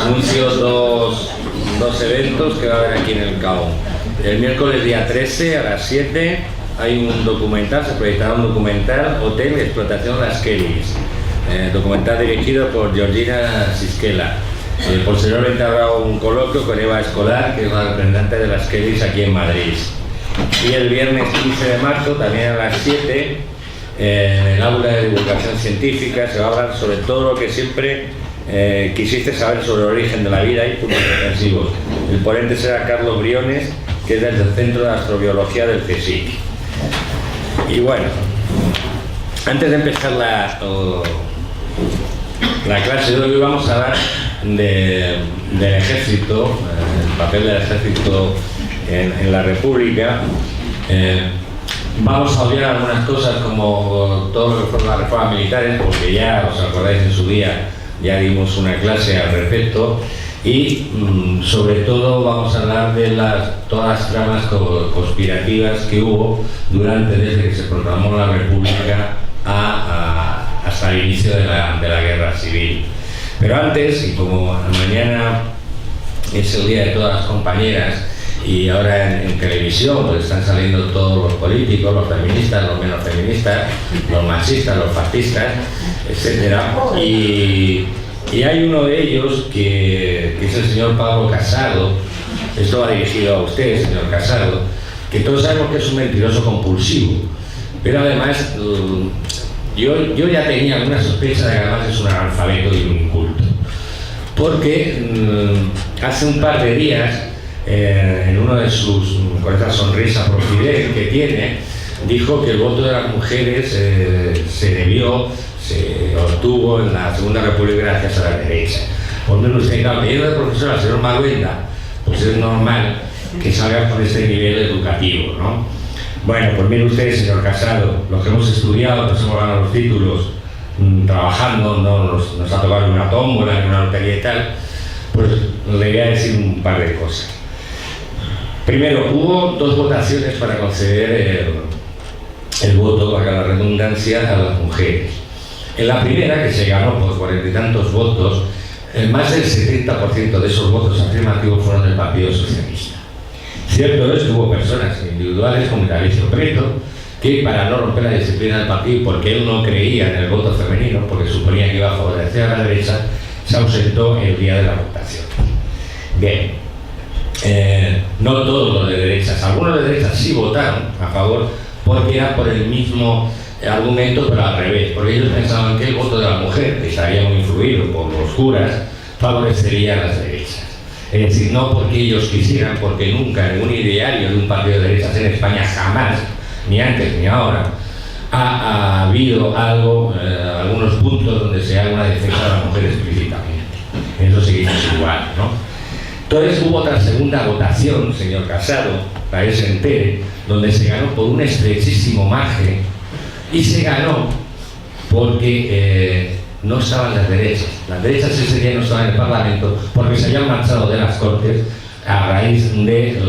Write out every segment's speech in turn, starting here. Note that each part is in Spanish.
anuncio dos eventos que va a haber aquí en el CAO. El miércoles día 13 a las 7 hay un documental, se proyectará un documental, Hotel Explotación Las Kellys, documental dirigido por Georgina Sisquela. Posteriormente habrá un coloquio con Eva Escolar, que es la representante de Las Kellys aquí en Madrid. Y el viernes 15 de marzo, también a las 7, en el aula de divulgación científica se va a hablar sobre todo lo que siempre quisiste saber sobre el origen de la vida y puntos defensivos. El ponente será Carlos Briones, que es del Centro de Astrobiología del CSIC. Y bueno, antes de empezar la clase de hoy vamos a hablar del ejército, el papel del ejército en la República. Vamos a obviar algunas cosas como todo lo que fueron las reformas militares, porque ya os acordáis en su día, ya dimos una clase al respecto, y sobre todo vamos a hablar de todas las tramas conspirativas que hubo desde que se proclamó la República hasta el inicio de la Guerra Civil. Pero antes, y como mañana es el día de todas las compañeras, y ahora en televisión pues están saliendo todos los políticos, los feministas, los menos feministas, los marxistas, los fascistas, etcétera, y hay uno de ellos que es el señor Pablo Casado. Esto va dirigido a usted, señor Casado, que todos sabemos que es un mentiroso compulsivo, pero además yo ya tenía alguna sospecha de que además es un analfabeto y un inculto, porque hace un par de días, en uno de sus, con esa sonrisa profidel que tiene, dijo que el voto de las mujeres se obtuvo en la Segunda República gracias a la derecha. Pues mire usted, claro, pidiendo de profesor al señor Maluenda, pues es normal que salga con este nivel educativo, ¿no? Bueno, pues mire usted, señor Casado, los que hemos estudiado, nos hemos ganado los títulos trabajando, no nos ha tocado una tómbola ni una lotería y tal, pues le voy a decir un par de cosas. Primero, hubo dos votaciones para conceder el voto, para la redundancia, a las mujeres. En la primera, que se ganó por 40 y tantos votos, más del 70% de esos votos afirmativos fueron del Partido Socialista. Cierto es que hubo personas individuales, como Galicio Preto, que para no romper la disciplina del partido, porque él no creía en el voto femenino, porque suponía que iba a favorecer a la derecha, se ausentó el día de la votación. Bien, no todos los de derechas, algunos de derechas sí votaron a favor, porque era por el mismo argumento, pero al revés, porque ellos pensaban que el voto de la mujer, que estaría muy influido por los curas, favorecería a las derechas. Es decir, no porque ellos quisieran, porque nunca en un ideario de un partido de derechas en España, jamás, ni antes ni ahora, ha habido algunos puntos donde se haga una defensa de la mujer explícitamente. Eso seguimos igual, ¿no? Entonces hubo otra segunda votación, señor Casado, para que se entere, donde se ganó por un estrechísimo margen, y se ganó porque no estaban las derechas. Las derechas ese día no estaban en el Parlamento porque se habían marchado de las Cortes a raíz de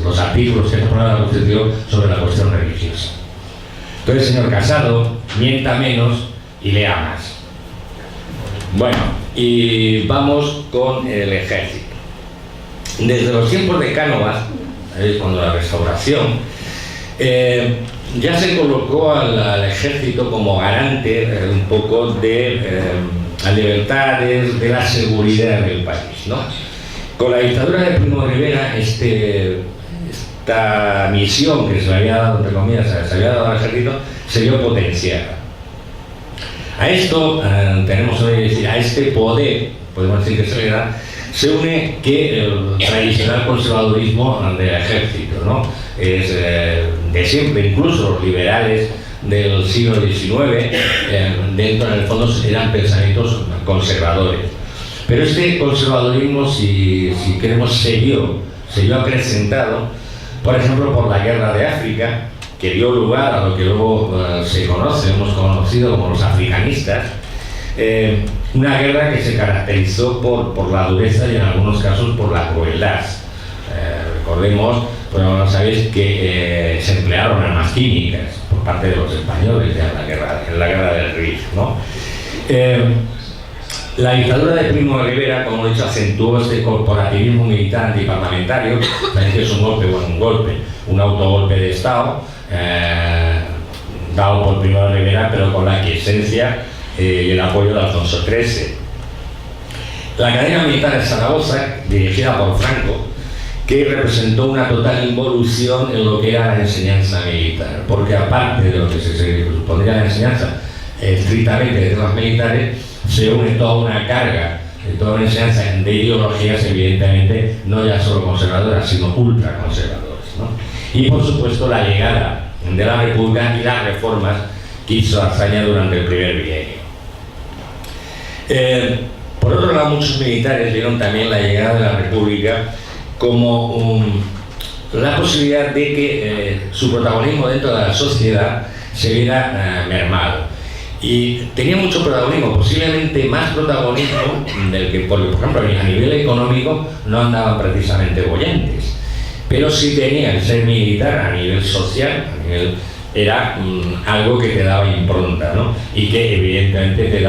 los artículos que propone la Constitución sobre la cuestión religiosa. Entonces, señor Casado, mienta menos y lea más. Bueno, y vamos con el ejército. Desde los tiempos de Cánovas, cuando la restauración, ya se colocó al ejército como garante un poco de las libertades, de la seguridad del país, ¿no? Con la dictadura de Primo de Rivera, esta misión que se le había dado, entre comillas, se había dado al ejército, se vio potenciada. A esto tenemos que decir, a este poder, podemos decir que se le da, se une que el tradicional conservadurismo del ejército, ¿no? Es de siempre, incluso los liberales del siglo XIX, dentro en el fondo eran pensamientos conservadores. Pero este conservadurismo, si queremos, se vio acrecentado, por ejemplo, por la guerra de África, que dio lugar a lo que luego hemos conocido como los africanistas, una guerra que se caracterizó por la dureza y en algunos casos por la crueldad. Recordemos, bueno, sabéis que se emplearon armas químicas por parte de los españoles en la guerra del Rif, ¿no? La dictadura de Primo de Rivera, como he dicho, acentuó este corporativismo militar antiparlamentario, también que es un golpe, un autogolpe de Estado, dado por Primo de Rivera, pero con la aquiescencia y el apoyo de Alfonso XIII. La Academia Militar de Zaragoza, dirigida por Franco, que representó una total involución en lo que era la enseñanza militar, porque aparte de lo que se supondría la enseñanza estrictamente de temas militares, se une toda una carga, toda una enseñanza de ideologías, evidentemente, no ya solo conservadoras, sino ultraconservadoras, ¿no? Y por supuesto la llegada de la República y las reformas que hizo Azaña durante el primer bienio. Por otro lado, muchos militares vieron también la llegada de la República como la posibilidad de que su protagonismo dentro de la sociedad se viera mermado. Y tenía mucho protagonismo, posiblemente más protagonismo del que, por ejemplo, a nivel económico no andaban precisamente bollantes, pero sí tenía el ser militar a nivel social, era algo que te daba impronta, ¿no? Y que evidentemente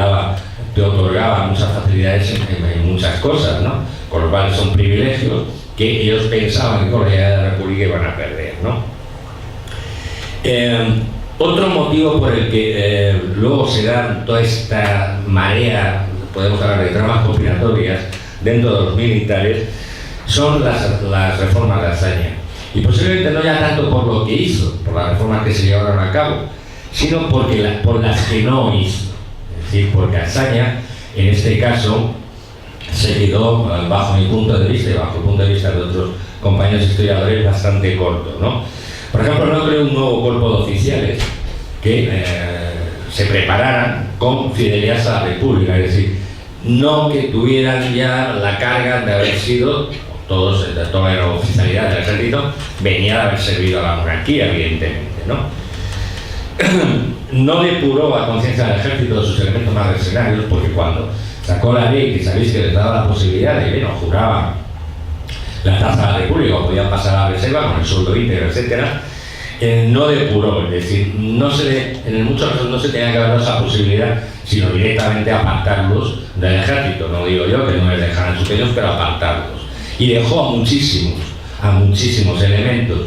te otorgaba muchas facilidades en muchas cosas, ¿no? Con lo cual son privilegios que ellos pensaban que con la llegada de la República iban a perder, ¿no? Otro motivo por el que luego se da toda esta marea, podemos hablar de tramas conspiratorias dentro de los militares, son las reformas de Azaña. Y posiblemente no ya tanto por lo que hizo, por las reformas que se llevaron a cabo, sino por las que no hizo. Es decir, porque Azaña, en este caso, se quedó, bajo mi punto de vista y bajo el punto de vista de otros compañeros historiadores, bastante corto, ¿no? Por ejemplo, no creó un nuevo cuerpo de oficiales que se prepararan con fidelidad a la República, es decir, no que tuvieran ya la carga de haber sido, toda la oficialidad del ejército venía de haber servido a la monarquía, evidentemente, ¿no? No depuró a conciencia del ejército de sus elementos más mercenarios, porque cuando sacó la ley, que sabéis que les daba la posibilidad de que no juraban la tasa de la República o podían pasar a la reserva con el sueldo íntegro, etcétera, no depuró, es decir, en muchos casos no se tenía que haber dado esa posibilidad, sino directamente apartarlos del ejército. No digo yo que no les dejaran superiores, pero apartarlos. Y dejó a muchísimos elementos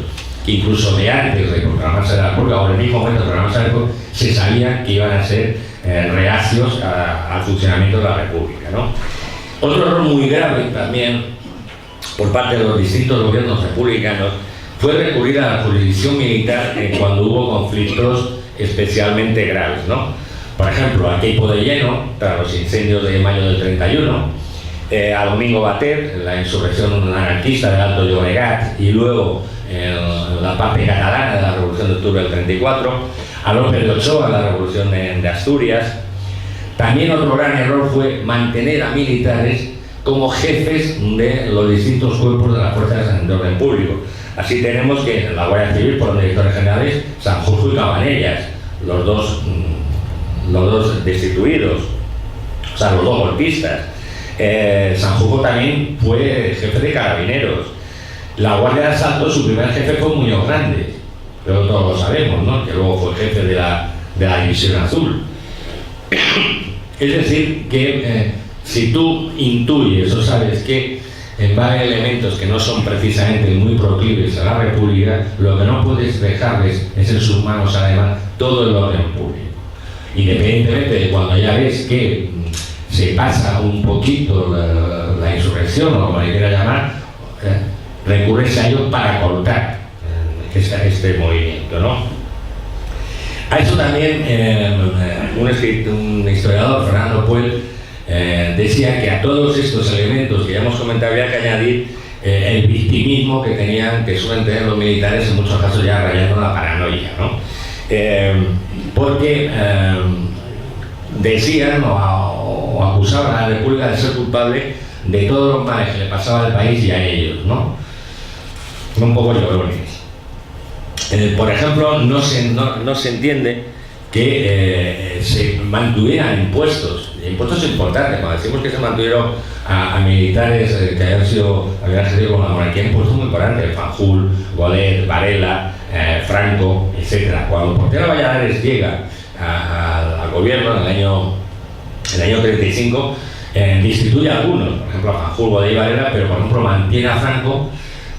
que incluso de antes de proclamarse la República o en el mismo momento de proclamarse la República se sabía que iban a ser reacios al funcionamiento de la República, ¿no? Otro error muy grave también por parte de los distintos gobiernos republicanos fue recurrir a la jurisdicción militar cuando hubo conflictos especialmente graves, ¿no? Por ejemplo, a Queipo de Lleno, tras los incendios de mayo del 31, a Domingo Batet, la insurrección anarquista del Alto Llobregat, y luego la parte catalana de la Revolución de Octubre del 34, a López de Ochoa, la Revolución de Asturias. También otro gran error fue mantener a militares como jefes de los distintos cuerpos de las fuerzas de orden público. Así tenemos que en la Guardia Civil, por los directores generales, Sanjurjo y Cabanellas, los dos destituidos, o sea, los dos golpistas. Sanjurjo también fue jefe de carabineros. La Guardia de Asalto, su primer jefe fue Muñoz Grande, pero todos lo sabemos, ¿no? Que luego fue jefe de la División Azul. Es decir, que si tú intuyes o sabes que va a haber elementos que no son precisamente muy proclives a la República, lo que no puedes dejarles es en sus manos, además, todo el orden público. Independientemente de cuando ya ves que se pasa un poquito la insurrección, o como le quiera llamar, recurres a ellos para cortar este movimiento, ¿no? A eso también un historiador, Fernando Puel, decía que a todos estos elementos que ya hemos comentado había que añadir el victimismo que suelen tener los militares, en muchos casos ya rayando la paranoia, ¿no? Porque decían o acusaban a la República de ser culpable de todos los males que le pasaba al país y a ellos, ¿no? Un poco llorones. Por ejemplo, no se entiende que se mantuvieran impuestos importantes. Cuando decimos que se mantuvieron a militares que habían ejercido con la monarquía, impuestos muy importantes: Fanjul, Godet, Varela, Franco, etc. Cuando Portela Valladares llega al gobierno en el año 35, Destituye a algunos, por ejemplo a Fanjul de Varela, pero por ejemplo mantiene a Franco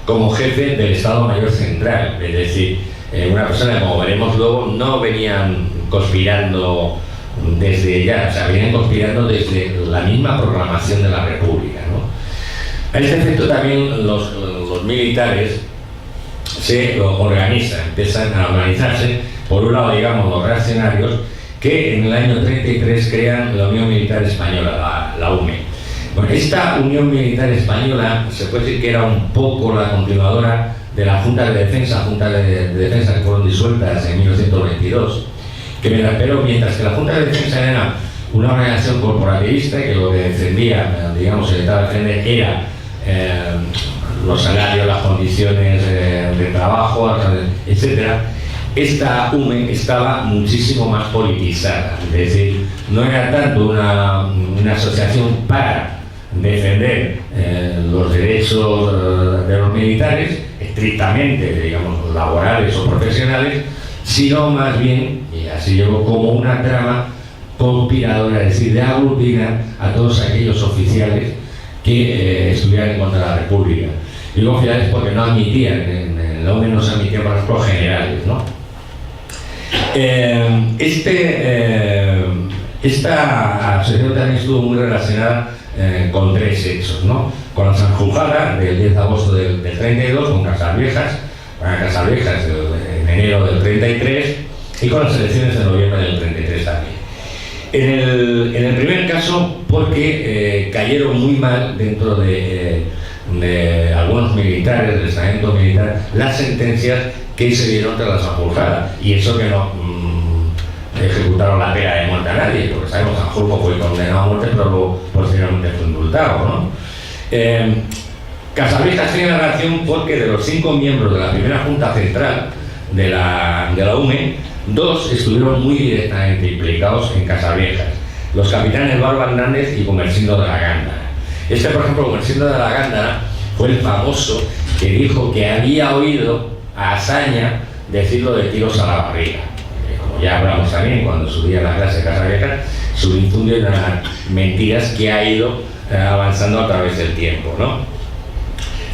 como jefe del Estado Mayor Central, es decir, una persona que, como veremos luego, no venían conspirando desde ya, o sea, venían conspirando desde la misma proclamación de la República, ¿no? A este efecto también los militares se organizan, empiezan a organizarse. Por un lado, digamos, los reaccionarios, que en el año 33 crean la Unión Militar Española, la UME. Bueno, esta Unión Militar Española se puede decir que era un poco la continuadora de la Junta de Defensa, que fueron disueltas en 1922, pero mientras que la Junta de Defensa era una organización corporativista que lo que defendía, digamos, el Estado de defender era los salarios, las condiciones de trabajo, etcétera. Esta UME estaba muchísimo más politizada, es decir, no era tanto una asociación para defender los derechos de los militares, estrictamente, digamos, laborales o profesionales, sino más bien, y así llegó, como una trama conspiradora, es decir, de aglutinar a todos aquellos oficiales que estuvieran en contra de la República. Digo oficiales porque no admitían, en la UME no se admitían, por ejemplo, generales, ¿no? Esta asociación también estuvo muy relacionada con tres hechos, ¿no? Con la Sanjurjada del 10 de agosto del 32, con Casaviejas en enero del 33 y con las elecciones de noviembre del 33 también. En el primer caso, porque cayeron muy mal dentro de algunos militares, del estamento militar, las sentencias que se dieron tras la Sanjurjada, y eso que no ejecutaron la pena de muerte a nadie, porque sabemos que Sanjurjo fue condenado a muerte, pero luego posteriormente fue indultado, ¿no? Casaviejas tiene la relación porque de los 5 miembros de la primera Junta Central de la UME, 2 estuvieron muy directamente implicados en Casaviejas: los capitanes Barba Hernández y Gumersindo de la Gándara. Por ejemplo, Gumersindo de la Gándara fue el famoso que dijo que había oído a Azaña decirlo de tiros a la barriga. Como ya hablamos también cuando subía la clase de Casaviejas, su infundio de mentiras que ha ido avanzando a través del tiempo, ¿no?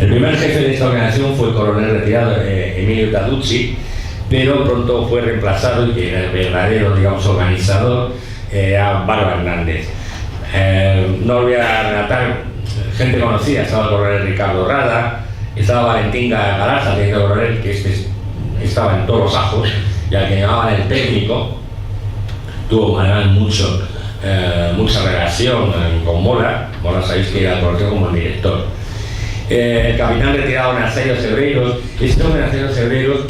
El primer jefe de esta organización fue el coronel retirado Emilio Taducci, pero pronto fue reemplazado, y que era el verdadero, digamos, organizador, a Barba Hernández. No voy a relatar gente conocida: estaba el coronel Ricardo Rada, estaba Valentín Galarza, el coronel, que estaba en todos los ajos, y al que llamaban el técnico. Tuvo además mucha relación con Mola. Mola, sabéis que era conocido como el director. El capitán retirado Nazario Cebreiros. Este hombre, Nazario Cebreiros,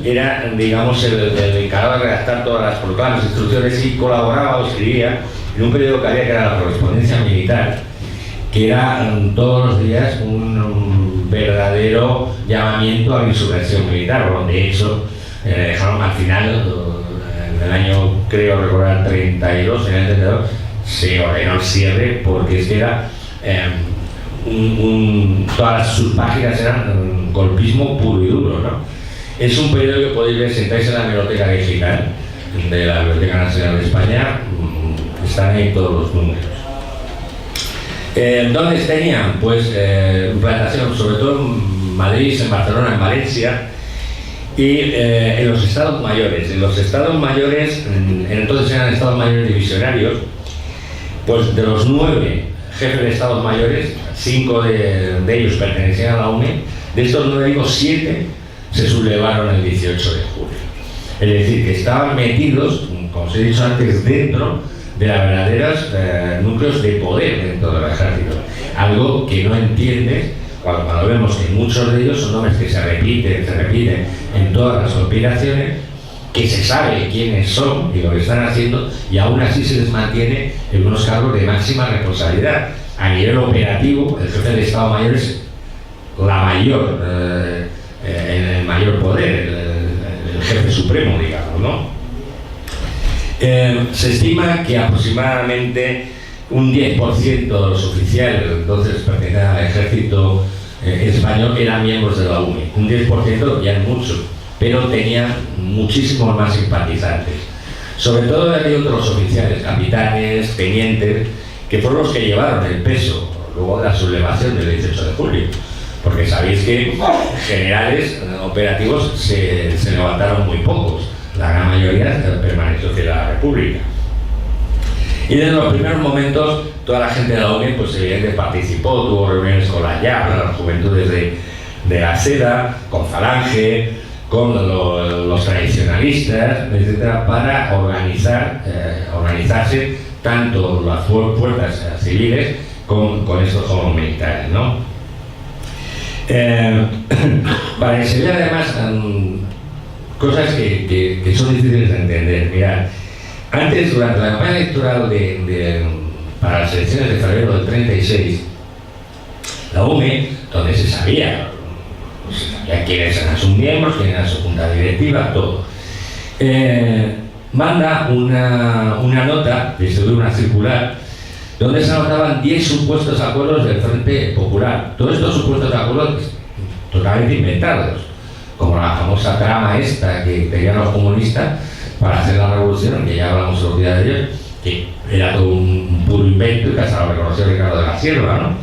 era, digamos, el encargado de redactar todas las proclamas, instrucciones, y colaboraba o escribía en un periódico que había, que era la Correspondencia Militar, que era todos los días un verdadero llamamiento a la insurrección militar. Bueno, de hecho, dejaron al final, en el año, creo recordar, 32, en el 32, se ordenó el cierre, porque es que era todas sus páginas eran golpismo puro y duro, ¿no? Es un periódico que podéis ver, sentáis en la Biblioteca Digital de la Biblioteca Nacional de España, están ahí todos los números. ¿Dónde tenían? Pues implantación, sobre todo en Madrid, en Barcelona, en Valencia, y en los estados mayores. En los estados mayores, entonces eran estados mayores divisionarios, pues de los 9 jefes de estados mayores, 5 de ellos pertenecían a la UME. De estos 9, 7 se sublevaron el 18 de julio. Es decir, que estaban metidos, como os he dicho antes, dentro de las verdaderas núcleos de poder dentro del ejército. Algo que no entiendes cuando vemos que muchos de ellos son nombres que se repiten en todas las conspiraciones, que se sabe quiénes son y lo que están haciendo, y aún así se les mantiene en unos cargos de máxima responsabilidad. A nivel operativo, el jefe de Estado Mayor es el mayor poder, el jefe supremo, digamos, ¿no? Se estima que aproximadamente un 10% de los oficiales, entonces pertenecían al ejército español, eran miembros de la UME. Un 10% ya es mucho, pero tenían muchísimos más simpatizantes. Sobre todo de aquellos otros oficiales, capitanes, tenientes, que fueron los que llevaron el peso luego de la sublevación del 18 de julio. Porque sabéis que generales operativos se levantaron muy pocos, la gran mayoría permaneció fiel a la República. Y desde los primeros momentos toda la gente de la UNE pues evidentemente participó, tuvo reuniones con la YAP, las juventudes de la Seda, con Falange, con los tradicionalistas, etcétera, para organizarse tanto las fuerzas civiles con estos jóvenes militares, ¿no? Para que se vea además cosas que son difíciles de entender. Mirad, antes, durante la campaña electoral para las elecciones de febrero del 36, la UME, donde se sabía quiénes eran sus miembros, quién era su junta directiva, todo, manda una nota, distribuye una circular, donde se anotaban 10 supuestos acuerdos del Frente Popular. Todos estos supuestos acuerdos totalmente inventados, como la famosa trama esta que tenían los comunistas para hacer la revolución, que ya hablamos otro día de ellos, que era todo un puro invento y que hasta lo reconoció Ricardo de la Sierva, ¿no?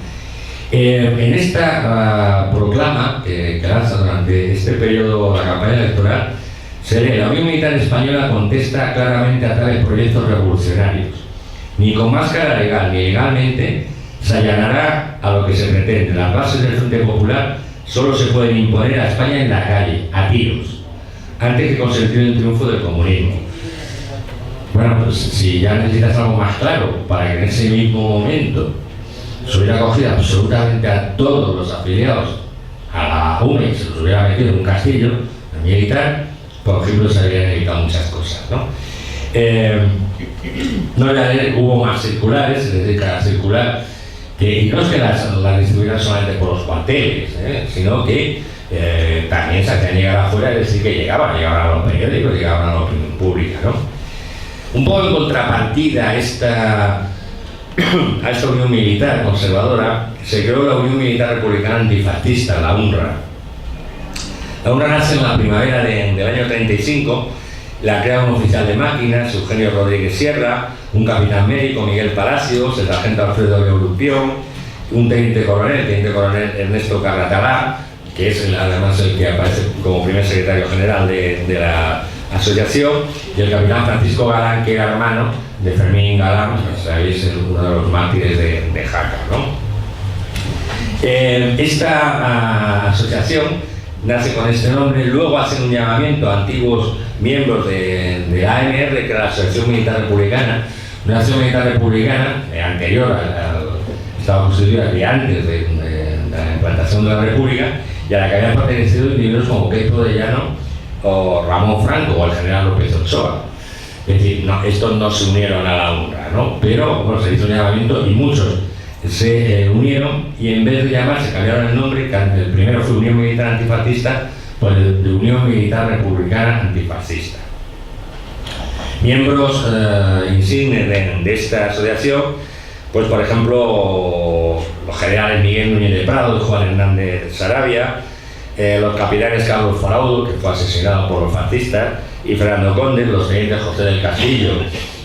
En esta proclama que lanza durante este periodo de la campaña electoral, se lee: la Unión Militar Española contesta claramente a tales proyectos revolucionarios. Ni con máscara legal ni legalmente se allanará a lo que se pretende. Las bases del Frente Popular solo se pueden imponer a España en la calle, a tiros, antes que consentir el triunfo del comunismo. Bueno, pues si ya necesitas algo más claro, para que en ese mismo momento se hubiera cogido absolutamente a todos los afiliados a la UNE y se los hubiera metido en un castillo militar, por ejemplo, se habrían evitado muchas cosas, ¿no? No voy a leer, hubo más circulares, es decir, cada circular, y no es que las distribuyeran solamente por los cuarteles, sino que también se hacían llegar afuera, es decir, que llegaban a los periódicos, llegaban a la opinión pública, ¿no? Un poco en contrapartida a esta Unión Militar conservadora, se creó la Unión Militar Republicana Antifascista, la UNRWA. La UNRWA nace en la primavera del año 35, la crea un oficial de máquinas, Eugenio Rodríguez Sierra, un capitán médico, Miguel Palacios, el sargento Alfredo Eurupión, un teniente coronel Ernesto Carratalá, que es además el que aparece como primer secretario general de la asociación, y el capitán Francisco Galán, que era hermano de Fermín Galán, sabéis, es uno de los mártires de Jaca, ¿no? Esta asociación nace con este nombre, luego hacen un llamamiento a antiguos miembros de la ANR, que era la Asociación Militar Republicana, una asociación militar republicana anterior estaba constituida de antes de la implantación de la República, y a la que habían pertenecido individuos como Queito de Llano o Ramón Franco o el general López Ochoa. Es decir, no, estos no se unieron a la UNRWA, ¿no? Pero bueno, se hizo un llamamiento y muchos se unieron, y en vez de llamarse, cambiaron el nombre. El primero fue Unión Militar Antifascista, pues de Unión Militar Republicana Antifascista. Miembros insignes de esta asociación, pues por ejemplo los generales Miguel Núñez de Prado y Juan Hernández Sarabia, los capitanes Carlos Faraudo, que fue asesinado por los fascistas, y Fernando Conde, los tenientes José del Castillo,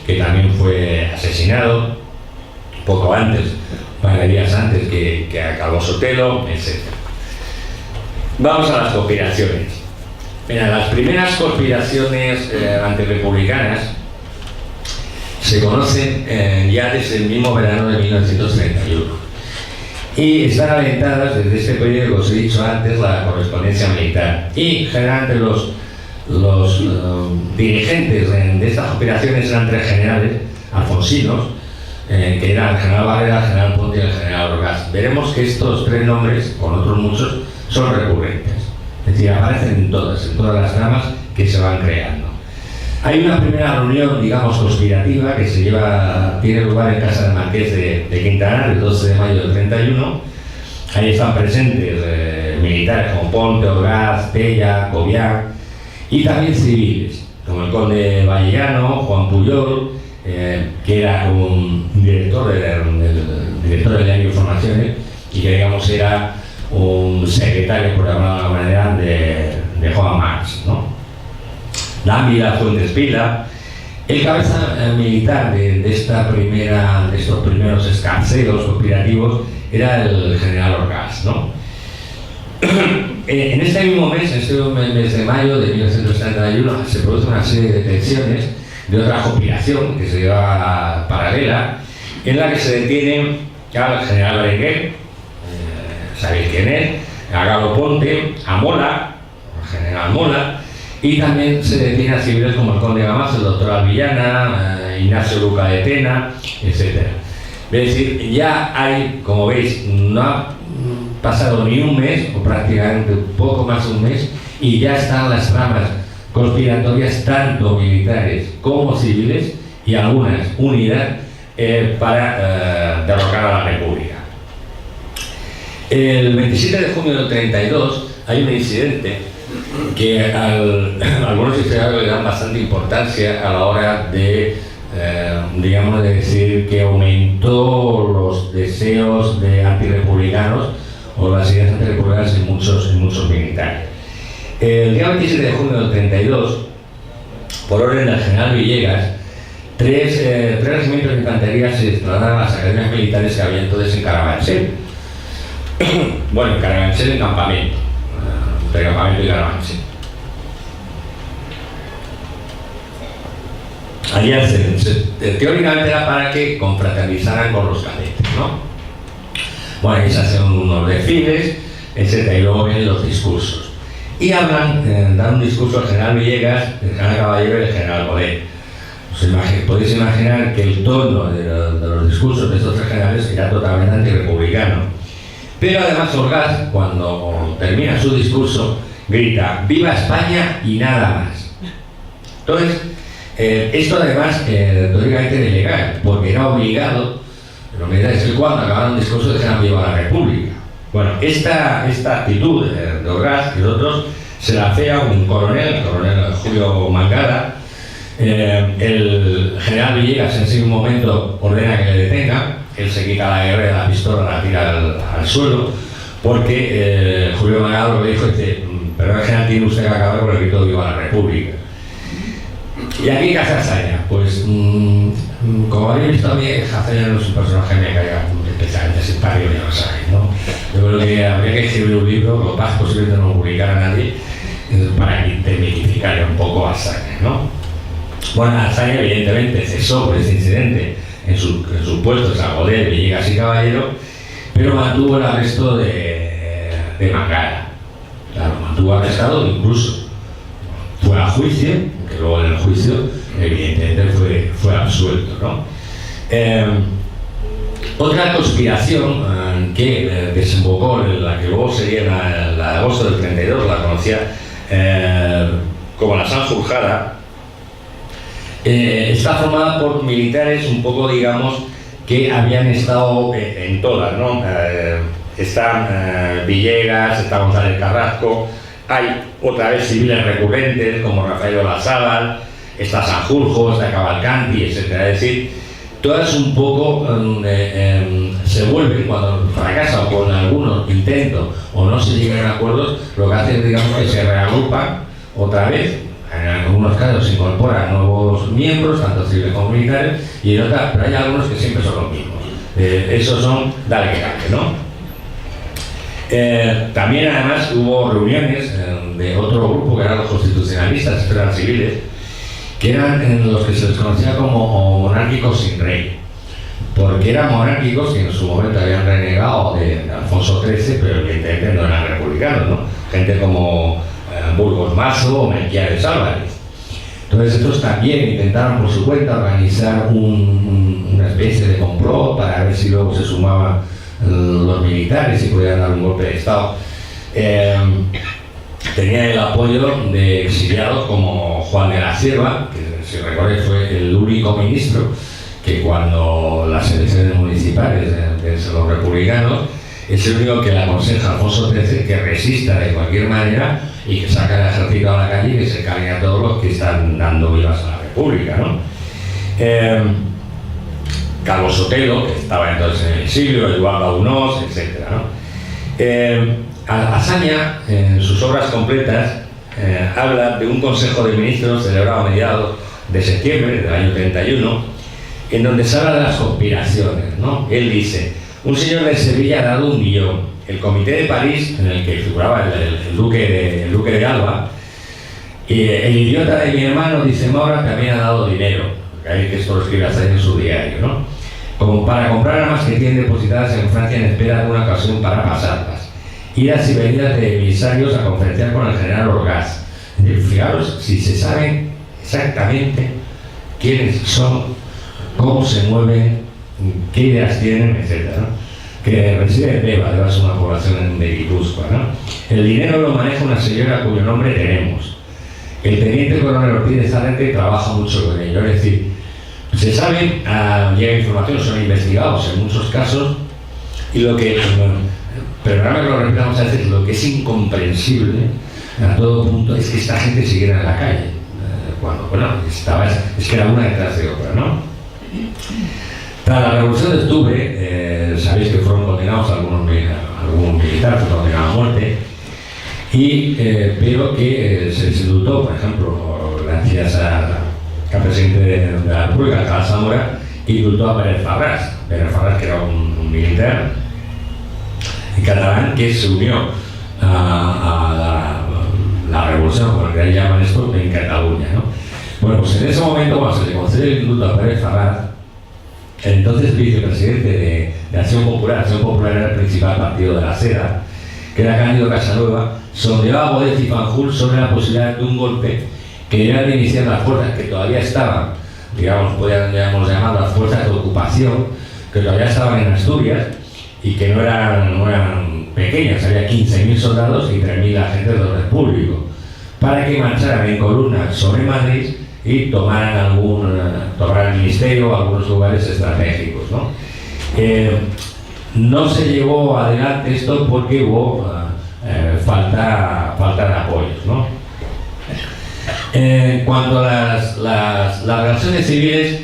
que también fue asesinado poco antes, un par de días antes que a Calvo Sotelo, etc. Vamos a las conspiraciones. Mira, las primeras conspiraciones antirrepublicanas se conocen ya desde el mismo verano de 1931 y están alentadas desde este periodo que os he dicho antes, la correspondencia militar, y generalmente los dirigentes de estas operaciones eran tres generales alfonsinos, que eran el general Barrera, el general Ponte y el general Orgaz. Veremos que estos tres nombres, con otros muchos, son recurrentes, es decir, aparecen en todas las tramas que se van creando. Hay una primera reunión, digamos, conspirativa que tiene lugar en casa del Marqués de Quintanar el 12 de mayo del 31. Ahí están presentes militares como Ponte, Orgaz, Tella, Cobián, y también civiles, como el conde Vallellano, Juan Puyol, que era un director del diario Informaciones, y que, digamos, era un secretario, por llamarlo de alguna manera, de Juan Marx, ¿no? Dávila, Fuentes Pila, El cabeza militar de estos primeros escarceos conspirativos era el general Orgaz, ¿no? En este mismo mes, en este mes de mayo de 1971, se produce una serie de detenciones de otra conspiración que se lleva paralela, en la que se detiene al general Berenguer, sabéis quién es, a Galo Ponte, a Mola, al general Mola, y también se detiene a civiles como el conde Gamazo, el doctor Alvillana, Ignacio Luca de Tena, etc. Es decir, ya hay, como veis, no ha pasado ni un mes, o prácticamente poco más de un mes, y ya están las ramas conspiratorias, tanto militares como civiles, y algunas unidas para derrocar a la República. El 27 de junio del 32 hay un incidente que algunos historiadores le dan bastante importancia a la hora de, digamos, de decir que aumentó los deseos de antirrepublicanos o las ideas antirrepublicanas en muchos militares. El día 27 de junio del 32, por orden del general Villegas, tres regimientos de infantería se trasladaron a las academias militares que había entonces en Carabanchel. Bueno, en Carabanchel, en campamento. De campamento y Carabanchel. Allí teóricamente era para que confraternizaran con los cadetes, ¿no? Bueno, ahí se hacen unos desfiles, etc. Y luego vienen los discursos. Y hablan, dan un discurso al general Villegas, el general Caballero y el general Bodet. Podéis imaginar que el tono de los discursos de estos tres generales era totalmente antirrepublicano. Pero además Orgaz, cuando termina su discurso, grita ¡Viva España! Y nada más. Entonces, esto además teóricamente era ilegal, porque era obligado, los militares que cuando acabaron un discurso dejaban ¡Viva la República! Bueno, esta actitud de Orgaz y de otros se la hace a un coronel, el coronel Julio Mangada. El general Villegas en ese momento ordena que le detenga. Él se quita la guerra, la pistola, la tira al suelo, porque Julio Mangada lo dijo, dice, pero el general tiene usted que acabar con el grito de ¡Viva la República! Y aquí ¿qué hace Azaña? Pues como habéis visto a mí, Azaña no es un personaje que me caiga especialmente simpático, ya lo sabéis, ¿no? Yo creo que habría que escribir un libro, lo más posible no lo publicar a nadie, para desmitificar un poco a Azaña, ¿no? Bueno, Azaña evidentemente cesó por ese incidente en sus puestos a Bodet, Villegas y Caballero, pero mantuvo el arresto de Mangada. Claro, mantuvo arrestado, incluso fue a juicio, que luego en el juicio evidentemente fue absuelto, ¿no? Otra conspiración que desembocó en la que luego sería la de agosto del 32, la conocía como la Sanjurjada, está formada por militares un poco, digamos, que habían estado en todas, ¿no? Está Villegas, está González Carrasco, hay otra vez civiles recurrentes como Rafael Olazábal, está Sanjurjo, está Cavalcanti, etc. Es decir, todas un poco se vuelven, cuando fracasan con algunos intentos o no se llegan a acuerdos, lo que hacen, digamos, que se reagrupan otra vez. En algunos casos se incorporan nuevos miembros, tanto civiles como militares, y en otras, pero hay algunos que siempre son los mismos. Esos son dale que cante, ¿no? También además hubo reuniones de otro grupo que eran los constitucionalistas, estos eran civiles, que eran los que se les conocía como monárquicos sin rey, porque eran monárquicos que en su momento habían renegado de Alfonso XIII, pero evidentemente no eran republicanos, ¿no? Gente como Burgos Mazo o Melquiades Álvarez. Entonces estos también intentaron por su cuenta organizar una especie de complot para ver si luego se sumaban los militares y podían dar un golpe de Estado. Tenía el apoyo de exiliados como Juan de la Cierva, que si recordáis fue el único ministro que cuando las elecciones municipales de los republicanos es el único que le aconseja a Alfonso XIII que resista de cualquier manera y que saca el ejército a la calle y que se cargue a todos los que están dando vivas a la República, ¿no? Calvo Sotelo, que estaba entonces en el exilio, Eduardo Aunós, etc., ¿no? Azaña, en sus obras completas, habla de un consejo de ministros celebrado a mediados de septiembre del año 31, en donde se habla de las conspiraciones, ¿no? Él dice: un señor de Sevilla ha dado 1 millón, el comité de París, en el que figuraba el duque de Alba, y el idiota de mi hermano, dice Maura, también ha dado dinero, que esto lo escribe hasta en su diario, ¿no? Como para comprar armas que tienen depositadas en Francia en espera de una ocasión para pasarlas. Idas y venidas de emisarios a conferenciar con el general Orgaz. Fijaros si se sabe exactamente quiénes son, cómo se mueven, qué ideas tienen, etc., ¿no? Que reside en Deva es una población de Guipúzcoa, ¿no? El dinero lo maneja una señora cuyo nombre tenemos. El teniente coronel Ortiz de Zarete trabaja mucho con ello, es decir, se sabe, llega información, son investigados en muchos casos, y lo que, perdóname que lo repita muchas veces, lo que es incomprensible a todo punto es que esta gente siguiera en la calle, cuando, bueno, es que era una detrás de otra, ¿no? Tras la Revolución de Octubre, sabéis que fueron condenados algunos militares, fueron condenados a muerte, pero que se les indultó, por ejemplo, gracias al presidente de la República, Alcalá Zamora, que indultó a Pérez Farrás, que era un militar catalán que se unió a la revolución, como que llaman esto, en Cataluña, ¿no? Bueno, pues en ese momento, cuando se le concede el indulto a Pérez Farrás, el entonces vicepresidente de Acción Popular era el principal partido de la Seda, que era Cándido Casanueva, sondeaba a Bodet y Fanjul sobre la posibilidad de un golpe que era de iniciar las fuerzas que todavía estaban, digamos, podríamos llamar las fuerzas de ocupación, que todavía estaban en Asturias y que no eran pequeñas, había 15.000 soldados y 3.000 agentes de orden público, para que marcharan en columnas sobre Madrid y tomaran el ministerio o algunos lugares estratégicos, ¿no? No se llevó adelante esto porque hubo falta de apoyos, ¿no? En cuanto a las relaciones civiles,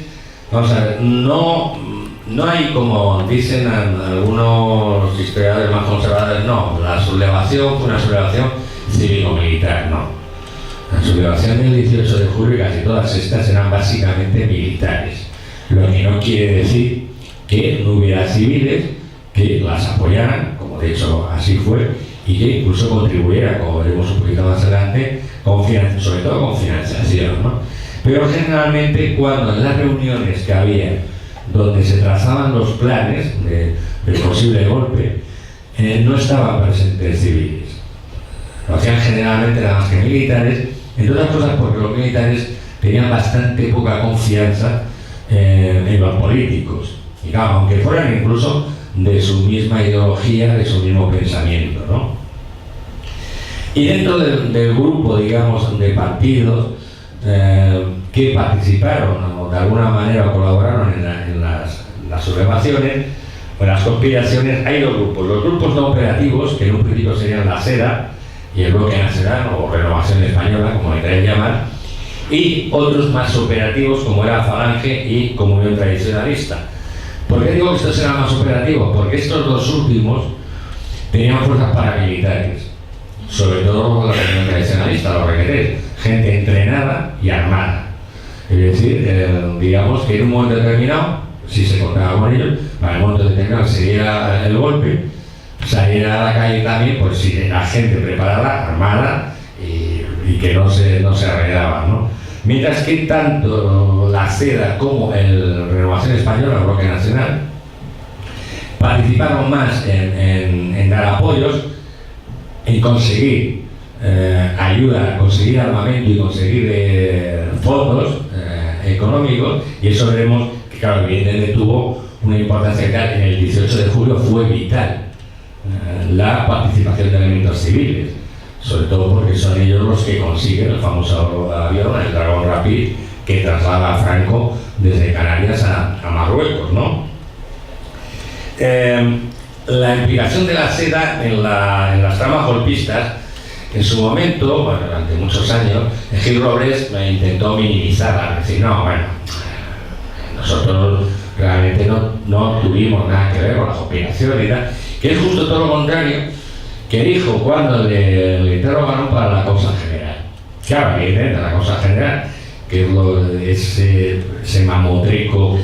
vamos a ver, no hay, como dicen algunos historiadores más conservadores, no, la sublevación fue una sublevación cívico-militar, no. La sublevación del 18 de julio y casi todas estas eran básicamente militares, lo que no quiere decir que no hubiera civiles que las apoyaran, como de hecho así fue, y que incluso contribuyeran, como veremos un poquito más adelante, sobre todo con financiación, ¿no? Pero generalmente cuando en las reuniones que había, donde se trazaban los planes del posible golpe, no estaban presentes civiles. Lo hacían generalmente nada más que militares, entre otras cosas porque los militares tenían bastante poca confianza en los políticos, y claro, aunque fueran incluso de su misma ideología, de su mismo pensamiento, ¿no? Y dentro del grupo, digamos, de partidos que participaron o de alguna manera colaboraron en las sublevaciones o en las conspiraciones, hay dos grupos. Los grupos no operativos, que en un principio serían la SEDA y el Bloque Nacional o Renovación Española, como le queréis llamar, y otros más operativos como era Falange y Comunión Tradicionalista. ¿Por qué digo que estos eran más operativos? Porque estos dos últimos tenían fuerzas paramilitares, sobre todo la Comunión Tradicionalista, los requetés, gente entrenada y armada. Es decir, digamos que en un momento determinado, si se contaba con ellos, para el momento determinado se diera el golpe, saliera a la calle también, pues si la gente preparada, armada y que no se arreglaban, ¿no? Mientras que tanto la SEDA como el Renovación Española, el Bloque Nacional, participaron más en dar apoyos, en conseguir ayuda, conseguir armamento y conseguir fondos económicos, y eso veremos que, claro, evidentemente tuvo una importancia vital. En el 18 de julio fue vital la participación de elementos civiles, sobre todo porque son ellos los que consiguen el famoso avión, el Dragón Rapid, que traslada a Franco desde Canarias a Marruecos, ¿no? La implicación de la SEDA en las tramas golpistas, en su momento, bueno, durante muchos años, Gil Robles intentó minimizarla, decir, no, bueno, nosotros realmente no tuvimos nada que ver con la conspiración y tal, que es justo todo lo contrario que dijo cuando le interrogaron para la causa general. Claro, evidentemente la causa general, que es ese mamotreco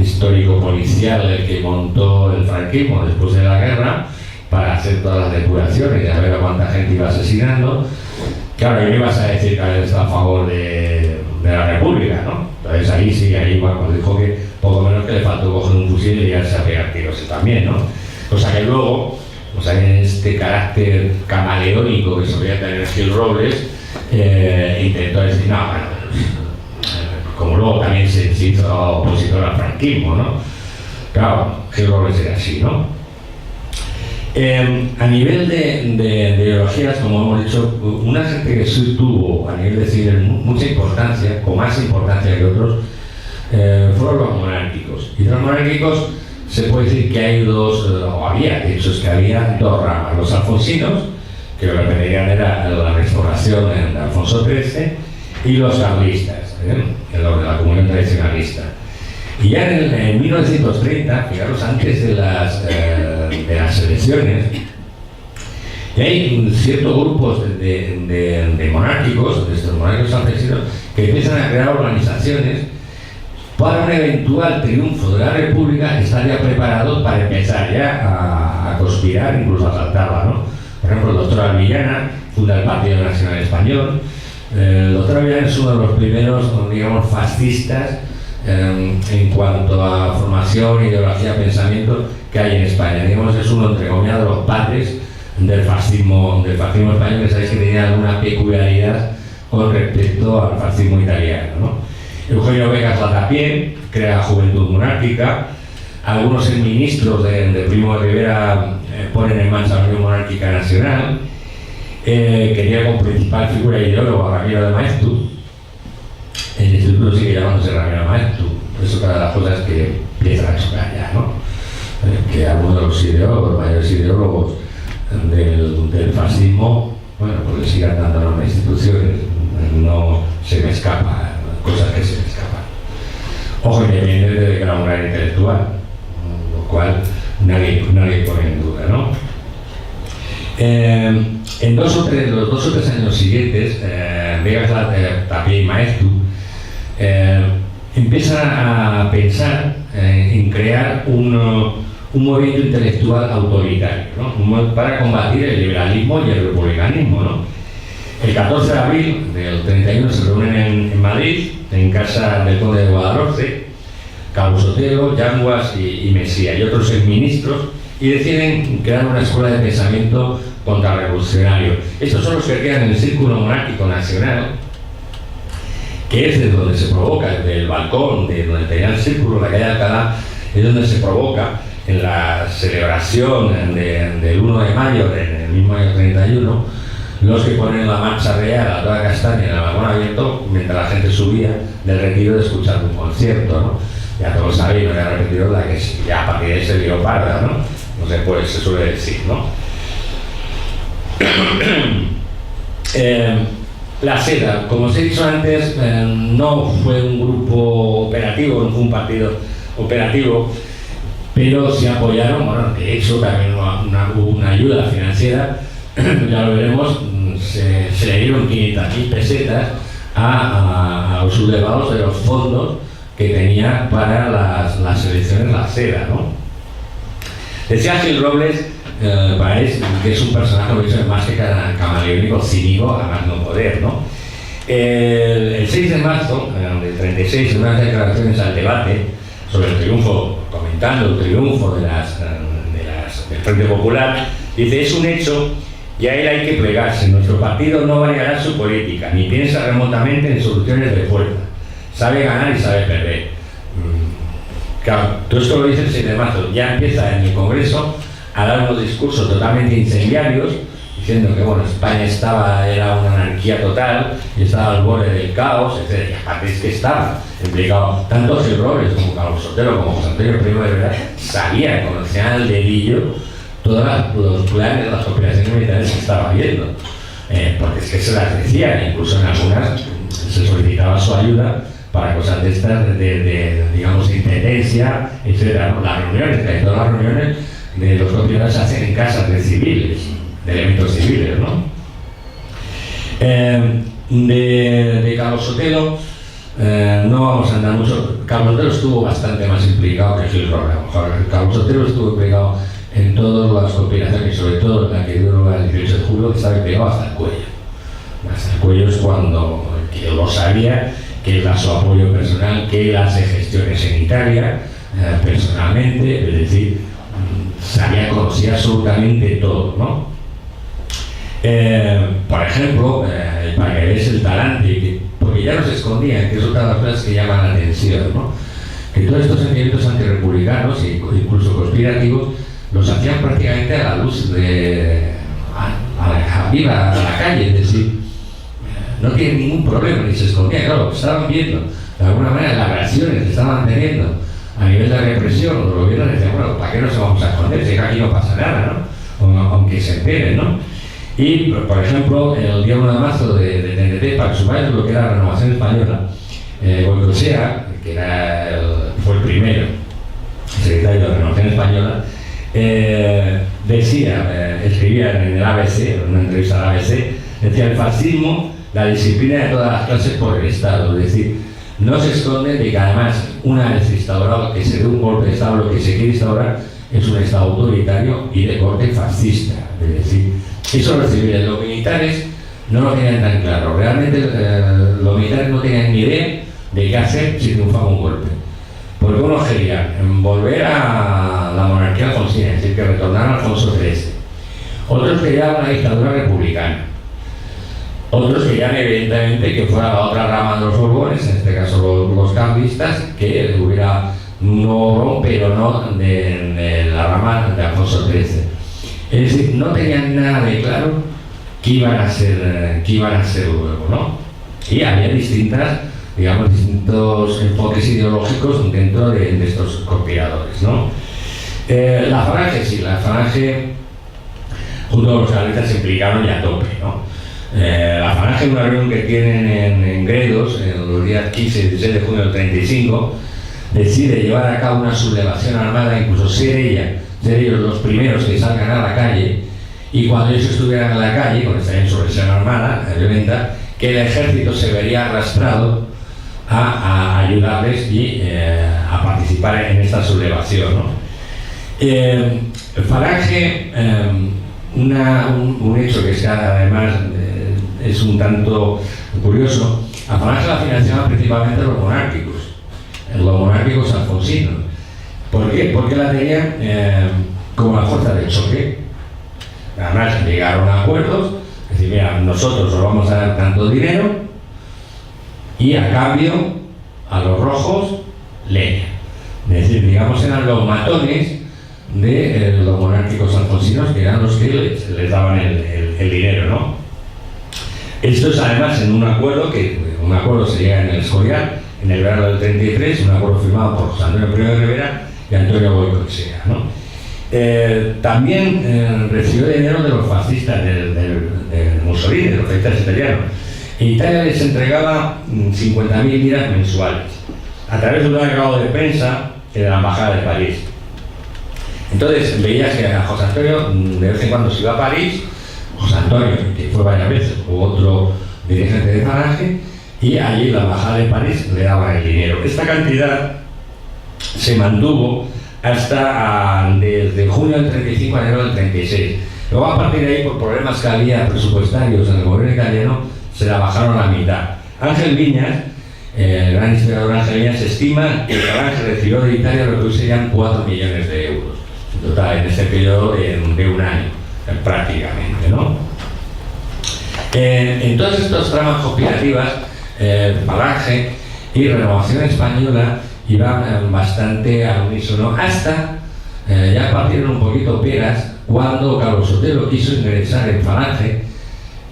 histórico-policial el que montó el franquismo después de la guerra para hacer todas las depuraciones y a ver a cuánta gente iba asesinando. Claro, y me ibas a decir que había estado a favor de la República, ¿no? Entonces ahí sí, ahí bueno, dijo que poco menos que le faltó coger un fusil y irse a pegar tiros también, ¿no? Cosa que luego, o sea, en este carácter camaleónico que solía tener Gil Robles, intentó decir, no, bueno, como luego también se hizo opositor al franquismo, ¿no? Claro, Gil Robles era así, ¿no? A nivel de ideologías, como hemos dicho, una gente que sí tuvo a nivel de civil mucha importancia, o más importancia que otros, fueron los monárquicos. Y de los monárquicos se puede decir que hay dos, o había, de hecho es que había dos ramas: los alfonsinos, que lo que pedían era la restauración de Alfonso XIII, y los carlistas, los de la comunión tradicionalista. Y ya en 1930, fijaros, antes de las elecciones, y hay ciertos grupos de monárquicos, de estos monárquicos alfonsinos, que empiezan a crear organizaciones para un eventual triunfo de la República. Estaría preparados para empezar ya a conspirar, incluso a asaltarla, ¿no? Por ejemplo, el doctor Alvillana funda el Partido Nacional Español. El doctor Alvillana es uno de los primeros, digamos, fascistas en cuanto a formación, ideología, pensamiento que hay en España. Digamos, es uno, entre comillas, de los padres del fascismo español, que sabéis que tenía alguna peculiaridad con respecto al fascismo italiano, ¿no? Eugenio Vegas Latapié crea Juventud Monárquica. Algunos ministros de Primo de Rivera ponen en marcha la Unión Monárquica Nacional, que tenía como principal figura ideóloga a Ramiro de Maeztu. El instituto sigue llamándose Ramiro de Maeztu. Eso es una de las cosas que empiezan a chocar ya, ¿no? Que algunos de los ideólogos, los mayores ideólogos del fascismo, bueno, pues le sigan dando a las instituciones. No se me escapa, cosas que se me escapan. Ojo, independiente de que era un gran intelectual, lo cual nadie pone en duda, ¿no? En los 2 o 3 años siguientes, Vegas Latapié y Maeztu empiezan a pensar en crear un movimiento intelectual autoritario, ¿no? Para combatir el liberalismo y el republicanismo, ¿no? El 14 de abril del 31 se reúnen en Madrid, en casa del conde de Guadalhorce, Carlos Sotelo, Yanguas y Mesía y otros exministros, y deciden crear una escuela de pensamiento contrarrevolucionario. Estos son los que quedan en el Círculo Monárquico Nacional, que es de donde se provoca, desde el balcón, de donde tenía el círculo, la calle Alcalá, es donde se provoca en la celebración del 1 de mayo, en el mismo año 31, los que ponen la marcha real a toda castaña en el balcón abierto, mientras la gente subía del Retiro de escuchar un concierto, ¿no? Ya todos sabéis, no voy a repetir la que ya a partir de ahí se dio parda, ¿no? No sé, pues se suele decir, ¿no? La SEDA, como os he dicho antes, no fue un grupo operativo, no fue un partido operativo, pero sí apoyaron, bueno, de hecho también hubo una ayuda financiera, ya lo veremos, se le dieron 500.000 pesetas a los sublevados de los fondos que tenía para las elecciones la SEDA, ¿no? Decía Gil Robles, que es un personaje más que camaleónico, cínico, a más no poder, ¿no? El 6 de marzo del 36, en unas declaraciones al debate sobre el triunfo, comentando el triunfo del Frente Popular, dice: es un hecho y a él hay que plegarse. Nuestro partido no variará su política, ni piensa remotamente en soluciones de fuerza. Sabe ganar y sabe perder. Claro, todo esto lo dice el 6 de marzo. Ya empieza en el Congreso a dar unos discursos totalmente incendiarios, diciendo que bueno, España era una anarquía total y estaba al borde del caos, etc. Y aparte es que estaba implicado tanto Gil Robles como Carlos Sotelo como José Antonio Primo de Rivera, sabían, conocían al dedillo todos los planes, las operaciones militares que estaba viendo, porque es que se las decían, incluso en algunas se solicitaba su ayuda para cosas de estas, digamos, de intendencia, etc., ¿no? Las reuniones, que todas las reuniones de los gobiernos se hacen en casas de civiles, de elementos civiles, ¿no? De Carlos Sotelo no vamos a andar mucho. Carlos Sotelo estuvo bastante más implicado que Gil Robles. Carlos Sotelo estuvo implicado en todas las conspiraciones, sobre todo en la que dio lugar el 18 de julio, que estaba pegado hasta el cuello. Hasta el cuello es cuando que lo sabía, que él da su apoyo personal, que él hace gestiones en Italia personalmente, es decir, conocía absolutamente todo, ¿no? Por ejemplo, para que veáis el talante, porque ya no se escondían, que es otra de las cosas que llaman la atención, ¿no? Que todos estos sentimientos antirrepublicanos e incluso conspirativos los hacían prácticamente a la luz viva, a la calle, es decir, no tienen ningún problema, ni se escondían, claro, estaban viendo, de alguna manera, las reacciones que estaban teniendo a nivel de represión, los gobiernos decían, bueno, ¿para qué nos vamos a esconder? Si aquí no pasa nada, ¿no? Aunque se enteren, ¿no? Y, por ejemplo, el día 1 de marzo de TNT, para que supáis lo que era la Renovación Española, Goicoechea, que fue el primero secretario de la Renovación Española, escribía en el ABC, en una entrevista al ABC, decía: el fascismo, la disciplina de todas las clases por el Estado. Es decir, no se esconde de que además, una vez instaurado, que se dé un golpe de Estado, lo que se quiere instaurar es un Estado autoritario y de corte fascista. Es decir, eso los civiles, los militares no lo tenían tan claro. Realmente los militares no tenían ni idea de qué hacer si triunfaba un golpe. Porque unos querían volver a la monarquía alfonsina, es decir, que retornara a Alfonso XIII. Otros querían una dictadura republicana. Otros querían, evidentemente, que fuera la otra rama de los Borbones, en este caso los cambistas, que hubiera un nuevo, pero no de la rama de Alfonso XIII. Es decir, no tenían nada de claro qué iban a ser luego, ¿no? Y había distintos enfoques ideológicos dentro de estos conspiradores, ¿no? La Falange, junto a los carlistas, se implicaron ya a tope, ¿no? La Falange, en una reunión que tienen en Gredos, en los días 15 y 16 de junio del 35, decide llevar a cabo una sublevación armada, incluso ser ellos los primeros que salgan a la calle, y cuando ellos estuvieran en la calle, con esta insurrección armada, violenta, que el ejército se vería arrastrado a ayudarles y a participar en esta sublevación, ¿no? Falange, un hecho que además es un tanto curioso, a Falange la financiaban principalmente los monárquicos alfonsinos. ¿Por qué? Porque la tenían como la fuerza de choque. Además, llegaron a acuerdos, es decir, mira, nosotros os vamos a dar tanto dinero y a cambio a los rojos leña. Es decir, digamos, eran los matones de los monárquicos alfonsinos, que eran los que les daban el dinero, ¿no? Esto es además en un acuerdo se llega en el Escorial, en el verano del 33, un acuerdo firmado por José Antonio I de Rivera y Antonio Goicoechea, ¿no? También recibió dinero de los fascistas, de Mussolini, de los fascistas italianos. En Italia les entregaba 50.000 liras mensuales a través de un agregado de prensa de la Embajada de París. Entonces veías que a José Antonio de vez en cuando se iba a París, José Antonio, que fue varias veces, o otro dirigente de Falange, y allí la Embajada de París le daba el dinero. Esta cantidad se mantuvo hasta desde junio del 35 a enero del 36. Luego, a partir de ahí, por problemas que había presupuestarios en el gobierno italiano, se la bajaron a la mitad. Ángel Viñas, el gran historiador Ángel Viñas, estima que Falange recibió de Italia lo que serían 4 millones de euros en total en este periodo de un año, prácticamente, ¿no? En todas estas tramas conspirativas, Falange y Renovación Española iban bastante al unísono, hasta ya partieron un poquito peras cuando Carlos Sotelo quiso ingresar en Falange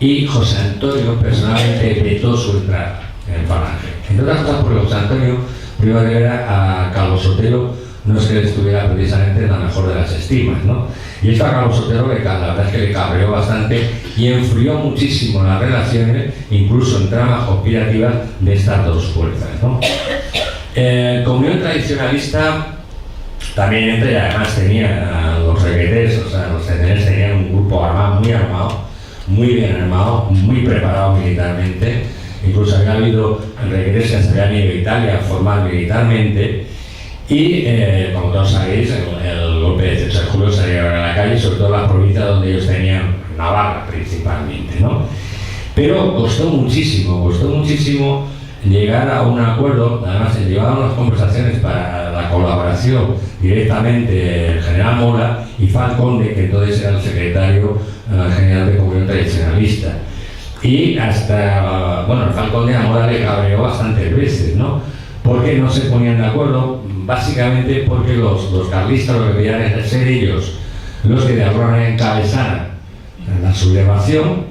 y José Antonio personalmente vetó su entrada en Falange. Entre otras cosas porque José Antonio primero de ver a Carlos Sotelo no es que estuviera precisamente en la mejor de las estimas, ¿no? Y esto a Carlos Sotelo la verdad es que le cabreó bastante y enfrió muchísimo las relaciones, incluso en tramas conspirativas de estas dos fuerzas, ¿no? Comunión Tradicionalista también entra, y además tenía los requetés, o sea, los CNRs tenían un grupo armado, muy armado, muy bien armado, muy preparado militarmente. Incluso había habido regresos, se habían ido a Italia a formar militarmente. Y, como todos sabéis, el golpe de 18 de julio salieron a la calle, sobre todo en las provincias donde ellos tenían, Navarra principalmente, ¿no? Pero costó muchísimo llegar a un acuerdo. Además, se llevaban unas conversaciones para la colaboración directamente el general Mola y Falconde, que entonces era el secretario general de Comunión Tradicionalista. Y hasta, bueno, el Falconde a Mola le cabreó bastantes veces, ¿no? Porque no se ponían de acuerdo, básicamente porque los carlistas lo que querían es ser ellos los que de alguna manera encabezaran la sublevación,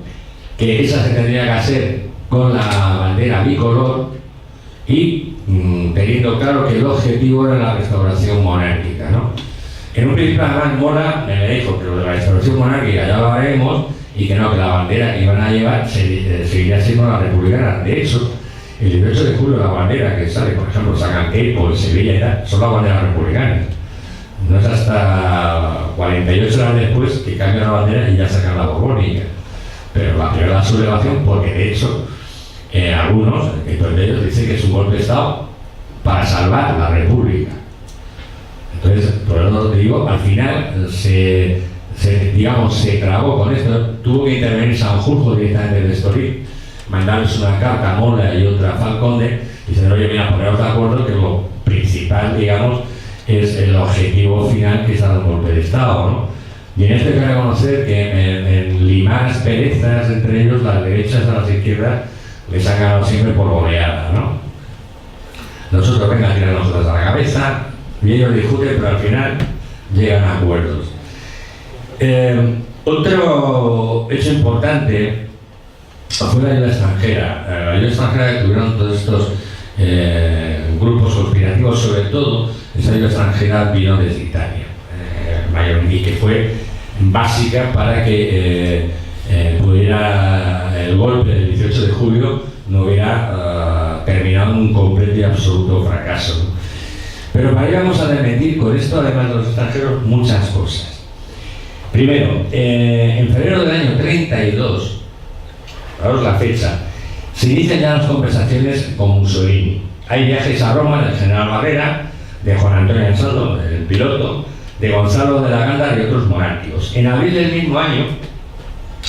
que esa se tendría que hacer con la bandera bicolor y teniendo claro que el objetivo era la restauración monárquica, ¿no? En un principio además Mola me dijo que lo de la restauración monárquica ya lo haremos y que no, que la bandera que iban a llevar seguiría siendo la republicana. De hecho, el 18 de julio la bandera que sale, por ejemplo, sacan Queipo, Sevilla y tal, son las banderas republicanas. No es hasta 48 horas después que cambian la bandera y ya sacan la borbónica. Pero la primera sublevación, porque de hecho algunos, de ellos, dicen que es un golpe de Estado para salvar la república. Entonces, por eso te digo, al final se trabó con esto. Tuvo que intervenir Sanjurjo directamente del Estoril, mandarles una carta a Mola y otra a Falconde y se oye, mira, poneros de acuerdo que lo principal, digamos, es el objetivo final, que es dar un golpe de Estado, ¿no? Y en esto hay que reconocer que en limar asperezas entre ellos, las derechas a las izquierdas les han ganado siempre por goleada, ¿no? Nosotros, venga, tiran nosotros a la cabeza y ellos discuten, pero al final llegan a acuerdos. Otro hecho importante fue la ayuda extranjera. La ayuda extranjera que tuvieron todos estos grupos conspirativos, sobre todo esa ayuda extranjera vino desde Italia, y que fue básica para que pudiera el golpe del 18 de julio no hubiera terminado en un completo y absoluto fracaso, ¿no? Pero para ello vamos a desmentir con esto, además de los extranjeros, muchas cosas. Primero, en febrero del año 32, daros la fecha, se inician ya las conversaciones con Mussolini. Hay viajes a Roma del general Barrera, de Juan Antonio Ansaldo, el piloto, de Gonzalo de la Gándara y otros monárquicos. En abril del mismo año,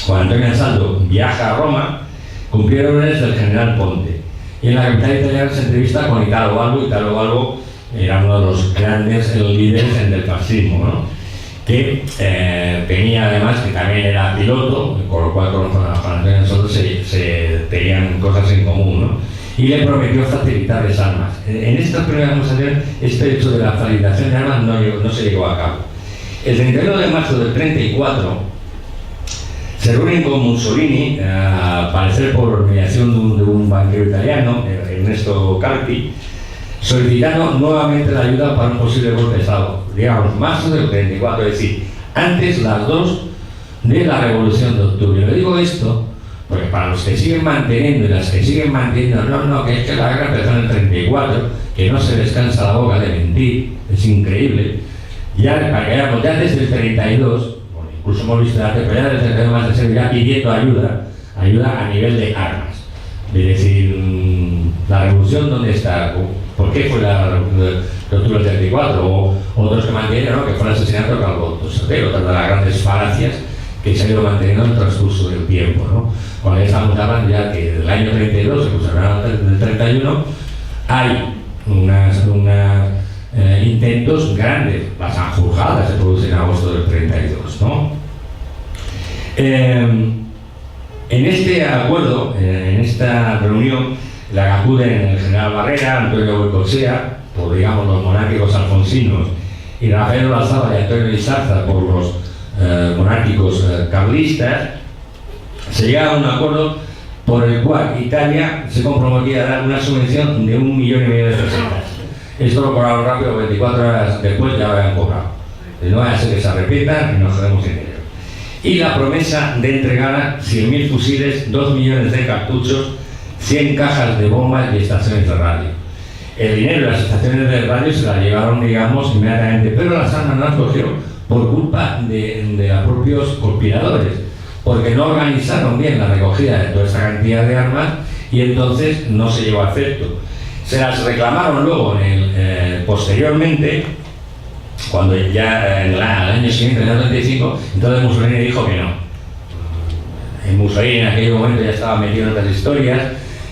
Juan Antonio Ansaldo viaja a Roma, cumplieron órdenes del general Ponte. Y en la capital italiana se entrevista con Italo Balbo. Italo Balbo era uno de los grandes líderes del fascismo, ¿no? Que tenía además, que también era piloto, con lo cual con Juan Antonio Ansaldo se tenían cosas en común, ¿no? Y le prometió facilitarles armas. En esta primera conversación, este hecho de la facilitación de armas no se llegó a cabo. El 31 de marzo del 34 se reúnen con Mussolini, al parecer por mediación de un banquero italiano, Ernesto Calpi, solicitando nuevamente la ayuda para un posible golpe de Estado, digamos, marzo del 34, es decir, antes las dos de la Revolución de Octubre. Le digo esto porque para los que siguen manteniendo y las que siguen manteniendo, no, que es que la guerra empezó en el 34, que no se descansa la boca de mentir, es increíble. Ya, para que veamos, ya desde el 32, bueno, incluso hemos visto la pero ya desde el 32 más de ser ya pidiendo ayuda a nivel de armas. Es decir, la revolución, ¿dónde está? ¿Por qué fue la octubre del 34? O otros que mantienen, ¿no?, que fue el asesinato de Calvo Sotelo, otra de las grandes falacias que se ha ido manteniendo en el transcurso del tiempo, ¿no? Cuando ya estamos hablando ya que del año 32, incluso del 31, hay unos intentos grandes. La Sanjurjada se produce en agosto del 32, ¿no? En este acuerdo, en esta reunión, la que acuden el general Barrera, Antonio Goicoechea, por, digamos, los monárquicos alfonsinos, y Rafael Olazábal y Antonio Lizarza por los monárquicos carlistas, se llega a un acuerdo por el cual Italia se comprometía a dar una subvención de 1,5 millones de pesetas. Esto lo cobraron rápido, 24 horas después ya lo habían cobrado. No va a ser que se repitan y nos quedemos sin dinero. Y la promesa de entregar 100.000 fusiles, 2 millones de cartuchos, 100 cajas de bombas y estaciones de radio. El dinero de las estaciones de radio se las llevaron, digamos, inmediatamente, pero las armas no las cogieron por culpa de los propios conspiradores. porque no organizaron bien la recogida de toda esta cantidad de armas y entonces no se llevó a efecto. Se las reclamaron luego posteriormente, cuando ya en el año siguiente, en el año 35, entonces Mussolini dijo que no. Mussolini en aquel momento ya estaba metido en otras historias,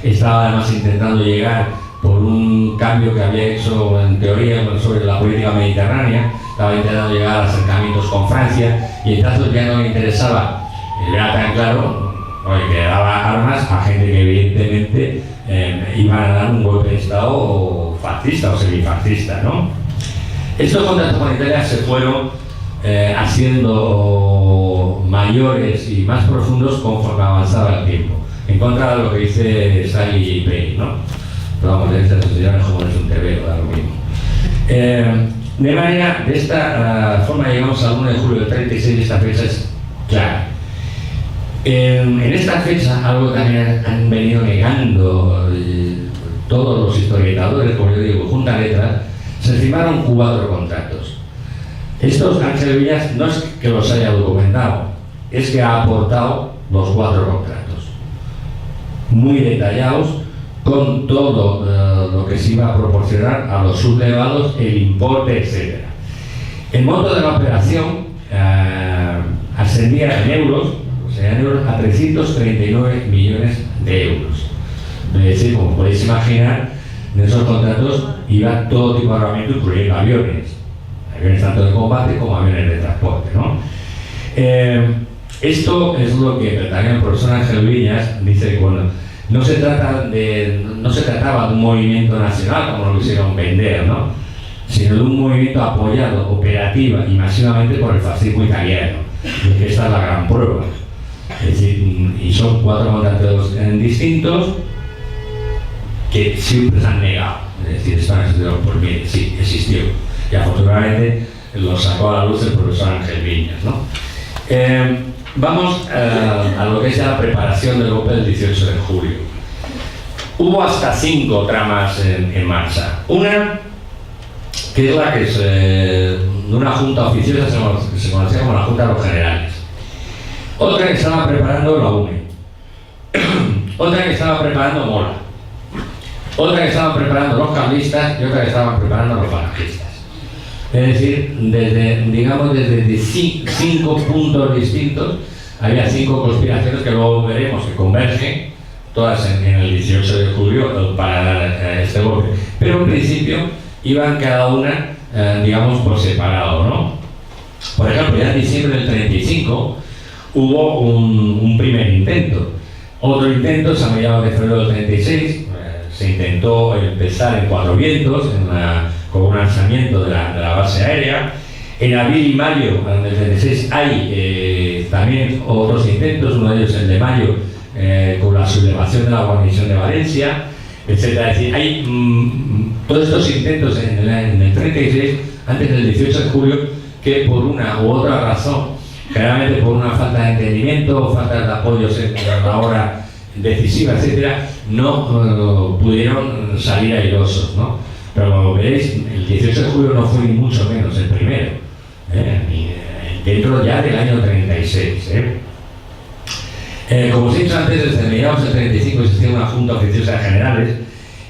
estaba además intentando llegar por un cambio que había hecho en teoría sobre la política mediterránea, estaba intentando llegar a acercamientos con Francia y entonces ya no le interesaba, era tan claro, que daba armas a gente que evidentemente iban a dar un golpe de Estado fascista o semifascista, ¿no? Estos contactos con Italia se fueron haciendo mayores y más profundos conforme avanzaba el tiempo, en contra de lo que dice Sally Pei, ¿no? Pero vamos, de estas sociedades como es un TV, da lo mismo. De manera, de esta forma llegamos al 1 de julio del 36 y esta fecha es clara. En esta fecha, algo que también han venido negando todos los historiadores, como yo digo, junta letras, se firmaron 4 contratos. Estos Ángel Villas no es que los haya documentado, es que ha aportado los 4 contratos, muy detallados, con todo lo que se iba a proporcionar a los sublevados, el importe, etc. El monto de la operación ascendía en euros, a 339 millones de euros. Es decir, como podéis imaginar, en esos contratos iba todo tipo de armamento, incluyendo aviones tanto de combate como aviones de transporte, ¿no? Esto es lo que también el profesor Ángel Viñas dice que, bueno, no se trataba de un movimiento nacional, como lo quisieron vender, ¿no? Sino de un movimiento apoyado operativa y masivamente por el fascismo italiano, y que esta es la gran prueba. Es decir, y son 4 contratos distintos que siempre se han negado. Es decir, esto no existido por mí, sí, existió. Y afortunadamente lo sacó a la luz el profesor Ángel Viñas, ¿no? Vamos a lo que es la preparación del golpe del 18 de julio. Hubo hasta 5 tramas en marcha. Una, que es la que es de una junta oficiosa, se conocía como la Junta de los Generales. Otra que estaba preparando la UNE. Otra que estaba preparando Mola. Otra que estaban preparando los carlistas y otra que estaban preparando los falangistas. Es decir, desde 5 puntos distintos, había 5 conspiraciones que luego veremos que convergen, todas en el 18 de julio para dar este golpe. Pero en principio iban cada una, por separado, ¿no? Por ejemplo, ya en diciembre del 35 hubo un primer intento. Otro intento se a mediados de febrero del 36, se intentó empezar en Cuatro Vientos, con un lanzamiento de la base aérea. En abril y mayo del 36 hay también otros intentos, uno de ellos el de mayo, con la sublevación de la guarnición de Valencia, etc. Es decir, hay todos estos intentos en el 36, antes del 18 de julio, que por una u otra razón, generalmente por una falta de entendimiento, falta de apoyos en la hora decisiva, etc., no pudieron salir airosos, ¿no? Pero como veréis, el 18 de julio no fue ni mucho menos el primero, dentro ya del año 36. Como os he dicho antes, desde mediados del 35 existía una junta oficiosa de generales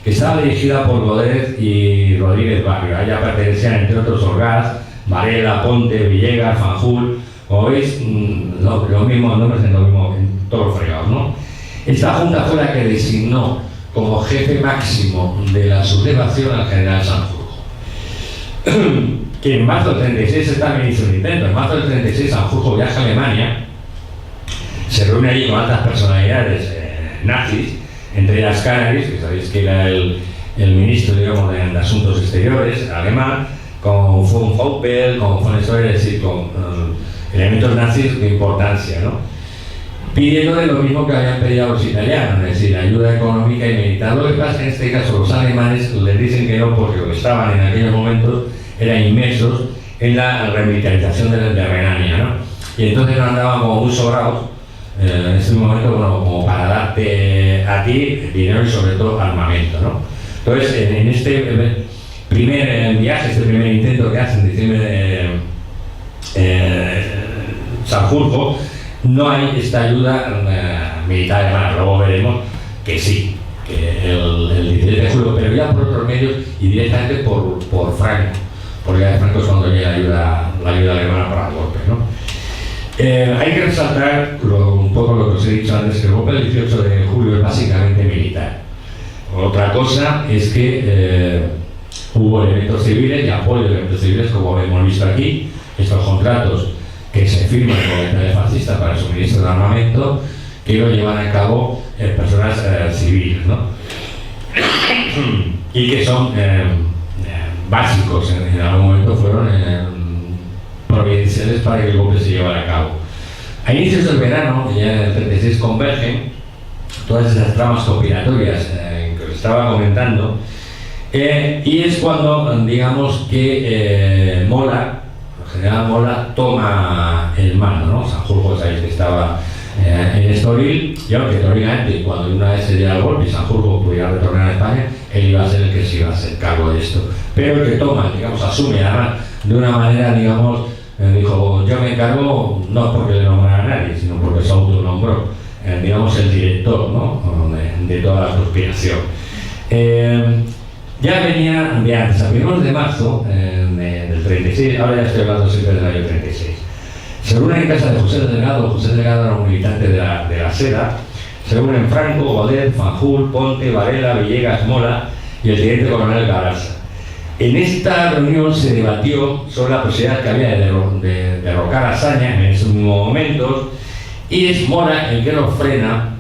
que estaba dirigida por Godez y Rodríguez Barrio. A ella pertenecían, entre otros, Orgaz, Varela, Ponte, Villegas, Fanjul. Como veis, los mismos nombres en todos los fregados, ¿no? Esta junta fue la que designó como jefe máximo de la sublevación al general Sanjurjo, que en marzo del 36 también hizo un intento. En marzo del 36 Sanjurjo viaja a Alemania, se reúne allí con altas personalidades nazis, entre ellas Canaris, que sabéis que era el ministro, digamos, de Asuntos Exteriores alemán, con von Hoppel, con von Stoer, es decir, con elementos nazis de importancia, ¿no? Pidiéndole lo mismo que habían pedido a los italianos, es decir, ayuda económica y militar. Lo que pasa en este caso, los alemanes les dicen que no, porque lo que estaban en aquellos momentos eran inmersos en la remilitarización de Renania, ¿no? Y entonces no andaban como muy sobrados en este momento, bueno, como para darte a ti dinero y sobre todo armamento, ¿no? Entonces, en este primer viaje, este primer intento que hacen, diciembre Sanjurjo, no hay esta ayuda militar alemana. Luego veremos que sí, que el 17 de julio, pero ya por otros medios y directamente por Franco, porque ya de Franco es cuando llega la ayuda alemana para el golpe, ¿no? Hay que resaltar un poco lo que os he dicho antes, que el golpe del 18 de julio es básicamente militar. Otra cosa es que hubo elementos civiles y apoyo de elementos civiles, como hemos visto aquí, estos contratos que se firman con la Italia fascista para el suministro de armamento, que lo llevan a cabo personas civiles, ¿no? Y que son básicos, en algún momento fueron providenciales para que el golpe se llevara a cabo. A inicios del verano, ya en el 36, convergen todas esas tramas conspiratorias que os estaba comentando, y es cuando, digamos, que Mola, el general Mola, toma el mando, ¿no? Sanjurjo, sabéis que estaba en Estoril, y aunque teóricamente cuando una vez se diera el golpe y Sanjurjo pudiera retornar a España, él iba a ser el que se iba a hacer cargo de esto. Pero el que toma, digamos, asume además de una manera, digamos, dijo, yo me encargo, no porque le nombrara a nadie, sino porque se autonombró, digamos, el director, ¿no? de toda la conspiración. Ya venía de antes, a primeros de marzo del 36, ahora ya estoy hablando siempre del año 36. Se reúnen en casa de José Delgado. José Delgado era un militante de la Seda. Se reúnen Franco, Godet, Fanjul, Ponte, Varela, Villegas, Mola y el teniente coronel Garasa. En esta reunión se debatió sobre la posibilidad que había de derrocar a Saña en esos mismos momentos, y es Mola el que lo frena,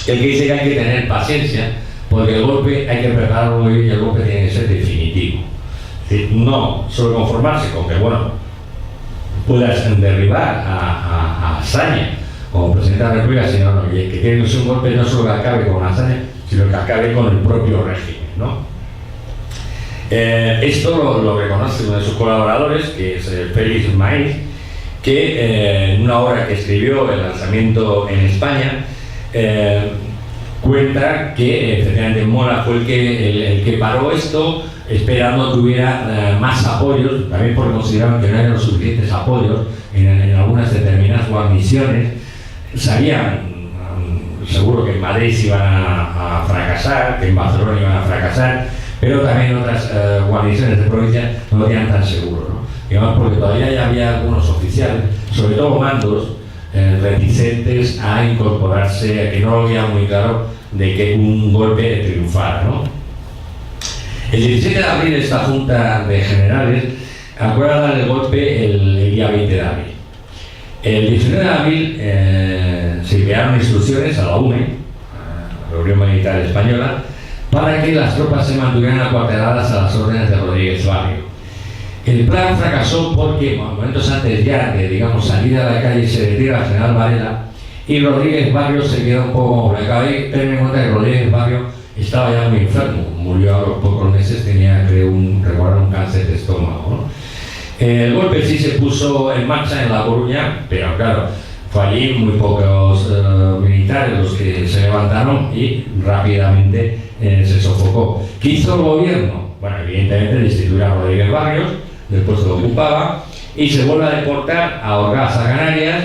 el que dice que hay que tener paciencia, porque el golpe hay que prepararlo muy bien y el golpe tiene que ser definitivo. Es decir, no solo conformarse con que, bueno, puedas derribar a Saña como presidente de la República, sino no, y que tiene que ser un golpe no solo que acabe con Saña, sino que acabe con el propio régimen, ¿no? Esto lo reconoce uno de sus colaboradores, que es Félix Maíz, que en una obra que escribió, El lanzamiento en España, cuenta que efectivamente Mola fue el que paró esto, esperando que hubiera más apoyos, también porque consideraban que no eran los suficientes apoyos en algunas determinadas guarniciones. Sabían seguro que en Madrid se iban a fracasar, que en Barcelona iban a fracasar, pero también otras guarniciones de provincia no lo tenían tan seguro, ¿no? Digamos, porque todavía ya había algunos oficiales, sobre todo mandos, reticentes a incorporarse, a que no lo veían muy claro de que un golpe triunfara, ¿no? El 17 de abril esta Junta de Generales acuerda dar el golpe el día 20 de abril. El 19 de abril se enviaron instrucciones a la UME, a la Unión Militar Española, para que las tropas se mantuvieran acuarteladas a las órdenes de Rodríguez Barrio. El plan fracasó porque momentos antes ya de, digamos, salir a la calle se retira el general Varela y Rodríguez Barrio se queda un poco como acabé. Ten en cuenta que Rodríguez Barrio estaba ya muy enfermo, murió a los pocos meses, tenía, creo, un cáncer de estómago, ¿no? El golpe sí se puso en marcha en La Coruña, pero claro, fue allí muy pocos militares los que se levantaron y rápidamente se sofocó. ¿Qué hizo el gobierno? Bueno, evidentemente destituir a Rodríguez Barrios del puesto que ocupaba y se vuelve a deportar a Orgaz, a Canarias.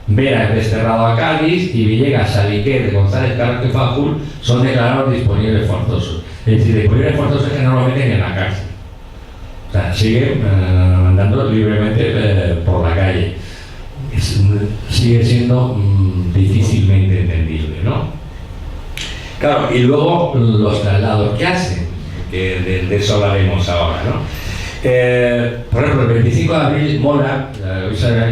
Vera es desterrado a Cádiz y Villegas, Saliquet, González, Carlos y Fanjul son declarados disponibles forzosos. Es decir, disponibles forzosos es que no lo meten en la cárcel. O sea, siguen andando libremente por la calle. Sigue siendo difícilmente entendible, ¿no? Claro, y luego los traslados que hacen, que de eso hablaremos ahora, ¿no? Por ejemplo, el 25 de abril, Mola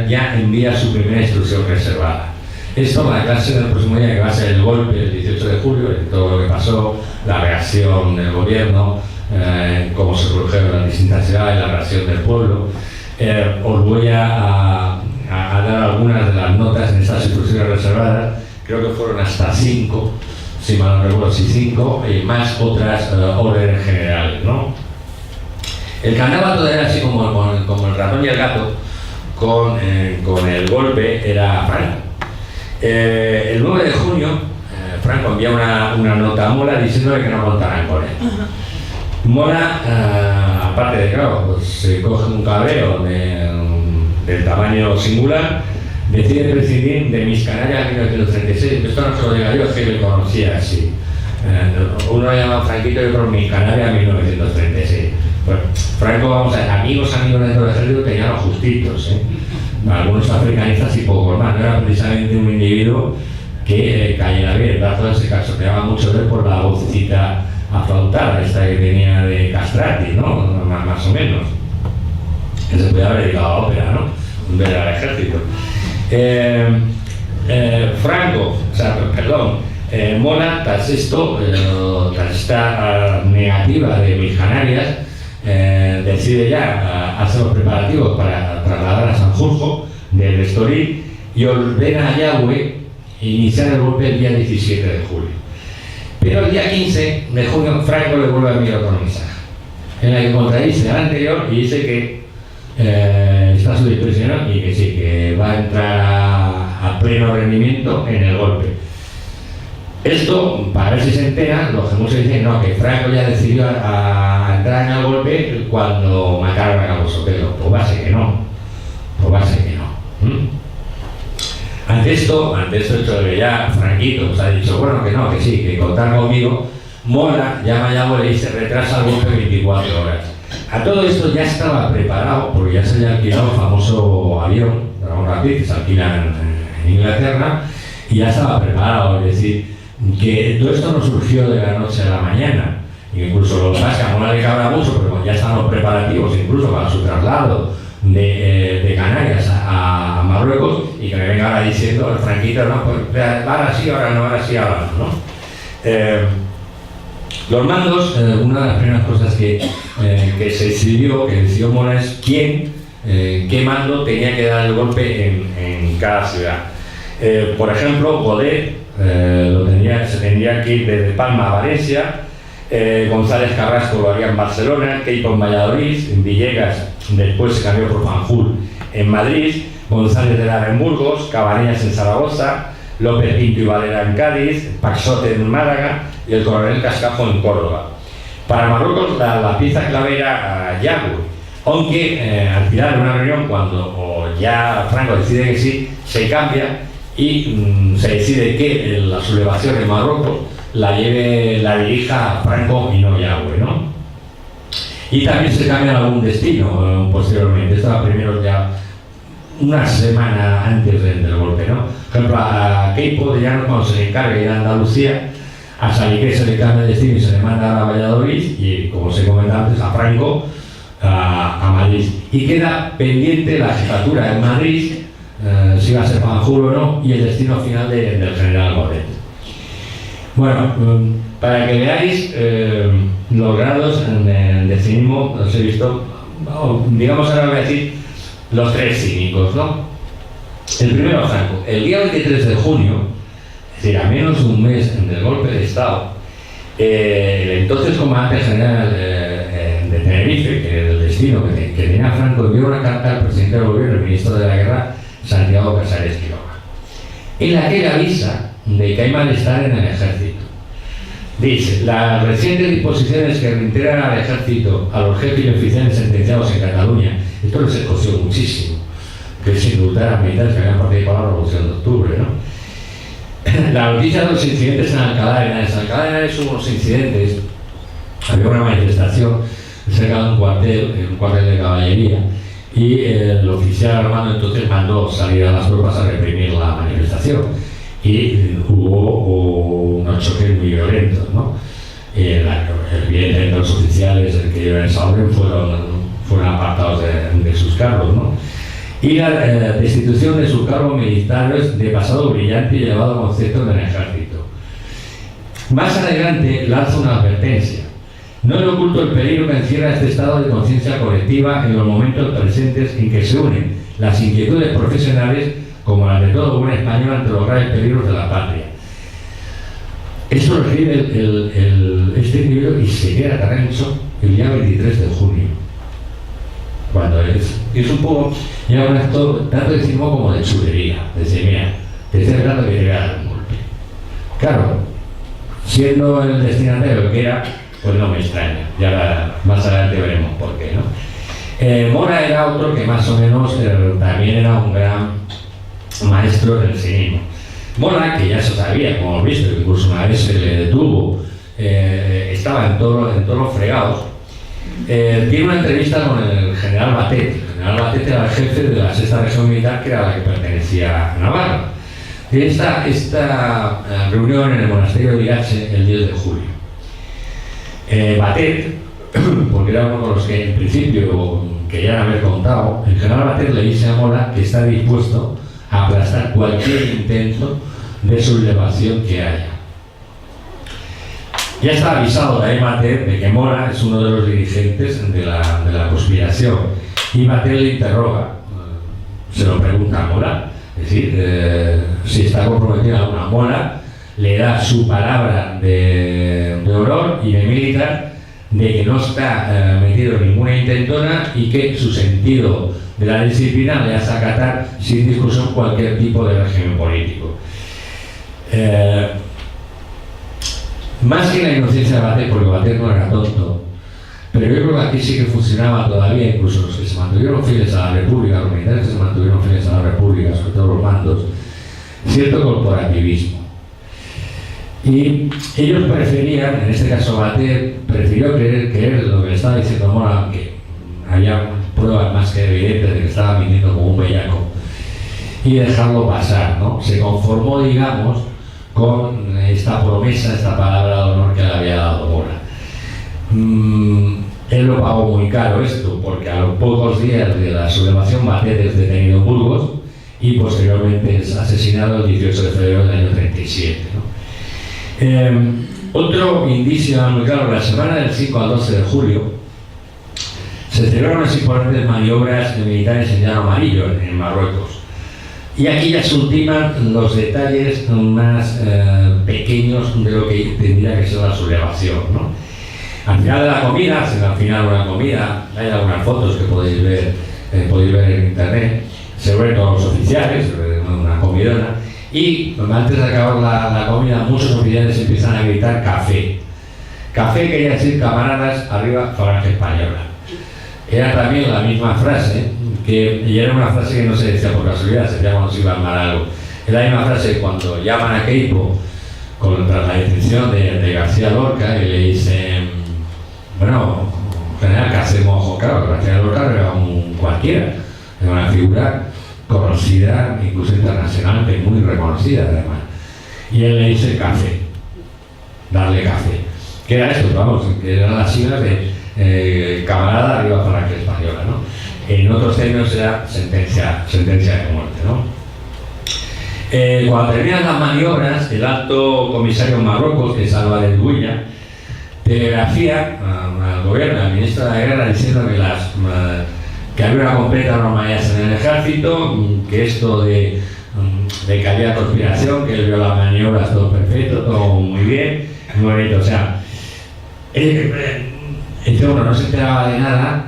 ya envía su primera instrucción reservada. Esto va a darse en el próximo día, que va a ser el golpe, el 18 de julio, todo lo que pasó, la reacción del gobierno, cómo se produjeron las distintas ciudades, la reacción del pueblo. Os voy a dar algunas de las notas en estas instrucciones reservadas, creo que fueron hasta 5, si mal no recuerdo, si 5, y más otras órdenes generales, ¿no? El que andaba todo era así como el ratón y el gato con el golpe era Franco. El 9 de junio Franco envía una nota a Mola diciéndole que no contaran con él. Mola, aparte de, claro, pues, se coge un cabreo del tamaño singular, decide prescindir de Mis Canarias en 1936. Esto no se lo diga yo, es que le conocía así. Uno lo llamaba Franquito y otro Mis Canarias en 1936. Pues Franco, vamos a ver, amigos dentro del ejército tenía los justitos, algunos africanistas y pocos más. No era precisamente un individuo que cayera bien, el se cachoteaba mucho de él por la vocecita aflautada, esta que tenía de Castrati, ¿no? Más o menos. Que se podía haber dedicado a la ópera, ¿no? Ver al ejército. Franco, o sea, perdón, Mona, tras esto, tras esta negativa de Mis Canarias, decide ya hacer los preparativos para trasladar a Sanjurjo del Estoril y ordena a Yagüe iniciar el golpe el día 17 de julio. Pero el día 15 de junio Franco le vuelve a enviar otro mensaje en la que contradice al anterior y dice que está a su disposición y que sí, que va a entrar a pleno rendimiento en el golpe. Esto, para ver si se entera, los gemuses dicen no, que Franco ya decidió a entrar en el golpe cuando mataron a Cabo Sotelo. Pues va a ser que no. Ante esto hecho de ya Franquito pues ha dicho, bueno, que no, que sí, que contar conmigo, Mona llama a Yagüe y se retrasa el golpe 24 horas. A todo esto ya estaba preparado, porque ya se había alquilado el famoso avión, Dragón Rapid, que se alquila en Inglaterra, y ya estaba preparado, es decir, que todo esto no surgió de la noche a la mañana. Incluso lo que pasa es que a Mona le cabra mucho, pero ya están los preparativos, incluso para su traslado de Canarias a Marruecos, y que me venga ahora diciendo el Franquito, no, pues ahora sí, ahora no, ahora sí, ahora no. Los mandos, una de las primeras cosas que se decidió Mona es qué mando tenía que dar el golpe en cada ciudad. Por ejemplo, Godet se tendría que ir desde Palma a Valencia, González Carrasco lo haría en Barcelona, Queipo en Valladolid, en Villegas después se cambió por Fanjul en Madrid, González de Lara en Burgos, Cabanillas en Zaragoza, López Pinto y Valera en Cádiz, Paxote en Málaga y el coronel Cascajo en Córdoba. Para Marruecos la pieza clave era Yagüe, aunque al final de una reunión, cuando ya Franco decide que sí, se cambia y se decide que la sublevación de Marruecos la dirija Franco y no Yagüe, ¿no? Y también se cambia algún destino posteriormente. Estaba primero ya una semana antes del golpe, ¿no? Por ejemplo, a Queipo de Llano, cuando se le encarga de ir a Andalucía, a Saliqué se le cambia el destino y se le manda a Valladolid, y como se comentaba antes, a Franco a Madrid. Y queda pendiente la jefatura en Madrid, si va a ser Fanjul o no, y el destino final del general Godet. Bueno, para que veáis los grados en el cinismo, los he visto, digamos, ahora voy a decir los tres cínicos, ¿no? El primero, Franco. El día 23 de junio, es decir, a menos de un mes del golpe de Estado, el entonces comandante general de Tenerife, que era el destino que tenía Franco, envió una carta al presidente del gobierno, el ministro de la Guerra, Santiago Casares Quiroga, en la que le avisa de que hay malestar en el ejército. Dice, las recientes disposiciones que reintegran al ejército a los jefes y oficiales sentenciados en Cataluña, esto les escoció muchísimo, que es indultar a militares que habían participado en la Revolución de Octubre, ¿no? La noticia de los incidentes en Alcalá de Henares. Alcalá de Henares hubo unos incidentes, había una manifestación cerca de un cuartel de caballería, y el oficial armado entonces mandó salir a las tropas a reprimir la manifestación, y hubo unos choques muy violentos, ¿no? Evidentemente los oficiales que llevan esa orden fueron apartados de sus cargos, ¿no? Y la destitución de sus cargos militares de pasado brillante y elevado concepto del ejército. Más adelante lanza una advertencia. No le oculto el peligro que encierra este estado de conciencia colectiva en los momentos presentes en que se unen las inquietudes profesionales como las de todo buen español ante los graves peligros de la patria. Eso lo escribe este libro y se queda Carrancho el día 23 de junio. Cuando es un poco, ya un acto tanto de cinismo como de chulería. Decir, mira, te estoy hablando que te voy a dar un golpe. Claro, siendo el destinatario que era, pues no me extraña. Ya más adelante veremos por qué, ¿no? Mora era otro que más o menos también era un gran maestro del cinismo. Mola, que ya se sabía, como hemos visto, incluso una vez se le detuvo, estaba en todos los fregados. Tiene una entrevista con el general Batet. El general Batet era el jefe de la 6ª Región Militar, que era la que pertenecía a Navarra. Esta reunión en el monasterio de Irache el 10 de julio. Batet, porque era uno de los que en principio querían haber contado, el general Batet le dice a Mola que está dispuesto a aplastar cualquier intento de sublevación que haya. Ya está avisado también Batet de que Mola es uno de los dirigentes de la conspiración, y Batet le interroga, se lo pregunta a Mola, es decir, si está comprometido a una. Mola le da su palabra de honor y de militar de que no está metido en ninguna intentona y que su sentido de la disciplina le hace acatar sin discusión cualquier tipo de régimen político. Más que la inocencia de Batet, porque Batet no era tonto, pero yo creo que aquí sí que funcionaba todavía, incluso los que se mantuvieron fieles a la República, los militares que se mantuvieron fieles a la República, sobre todo los mandos, cierto corporativismo. Y ellos preferían, en este caso Batet, prefirió creer lo que le estaba diciendo Mola, que había pruebas más que evidentes de que estaba mintiendo como un bellaco, y dejarlo pasar, ¿no? Se conformó, digamos, con esta promesa, esta palabra de honor que le había dado Mola. Él lo pagó muy caro esto, porque a los pocos días de la sublevación Batet es detenido en Burgos y posteriormente es asesinado el 18 de febrero del año 37, ¿no? Otro indicio muy claro: la semana del 5 al 12 de julio se celebraron unas importantes maniobras militares en Llano Amarillo, en Marruecos. Y aquí ya se ultiman los detalles más pequeños de lo que tendría que ser la sublevación, ¿no? Al final de la comida, al final de una comida, hay algunas fotos que podéis ver en internet, se ven todos los oficiales, una comidona, y antes de acabar la comida muchos oficiales empiezan a gritar café. Café quería decir camaradas, arriba Falange Española. Era también la misma frase, y era una frase que no se decía por casualidad, se decía cuando se iba a armar algo. Es la misma frase cuando llaman a Queipo contra la detención de García Lorca y le dicen, bueno, general, ¿qué hacemos? Claro, García Lorca era un cualquiera, era una figura conocida, incluso internacionalmente, muy reconocida además. Y él le dice café, darle café. ¿Qué era esto? Vamos, que eran las siglas de camarada arriba Falange Española, ¿no? En otros términos era sentencia de muerte, ¿no? Cuando terminan las maniobras, el alto comisario en Marruecos, que es Álvarez Dueña, telegrafía al gobierno, al ministro de la Guerra, diciendo que había una completa normalidad en el ejército, que esto de que había conspiración, que él vio las maniobras todo perfecto, todo muy bien, muy bonito. O sea, uno no se enteraba de nada,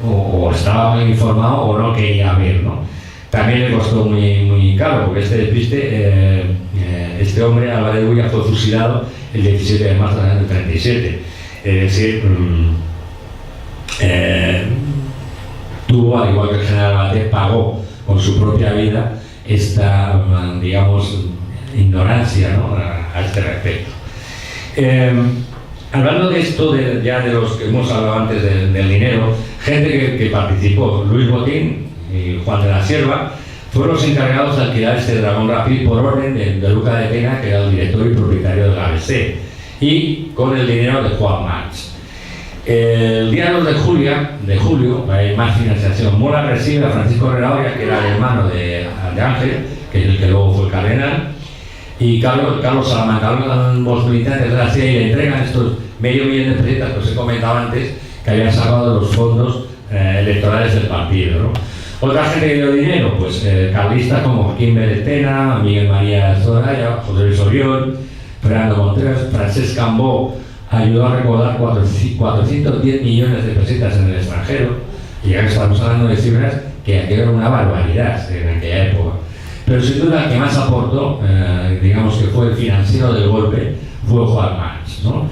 o estaba muy informado o no quería ver, ¿no? También le costó muy caro, porque este despiste, este hombre, Álvarez Dueña, fue fusilado el 17 de marzo del año 37. Es decir, tuvo, al igual que el general Batet, pagó con su propia vida esta, digamos, ignorancia, ¿no?, a este respecto. Hablando de esto, ya de los que hemos hablado antes del dinero, gente que participó, Luis Botín y Juan de la Sierva, fueron los encargados de alquilar este Dragón Rapide por orden de Luca de Tena, que era el director y propietario del ABC, y con el dinero de Juan March. El día 2 de julio hay más financiación. Mola recibe a Francisco Redaoria, que era el hermano de Ángel, que es el que luego fue cardenal, y Carlos Salamanca, los militantes de la CIA, y le entregan estos $500,000 de pesetas que os he comentado antes, que habían sacado de los fondos electorales del partido, ¿no? Otra gente que dio dinero, pues carlistas como Joaquín Beretena, Miguel María Zoraya, José Luis Oriol, Fernando Contreras, Francesc Cambó ayudó a recaudar 410 millones de pesetas en el extranjero, y ya estamos hablando de cifras que era una barbaridad en aquella época. Pero sin duda el que más aportó, digamos que fue el financiero del golpe, fue Juan March, ¿no?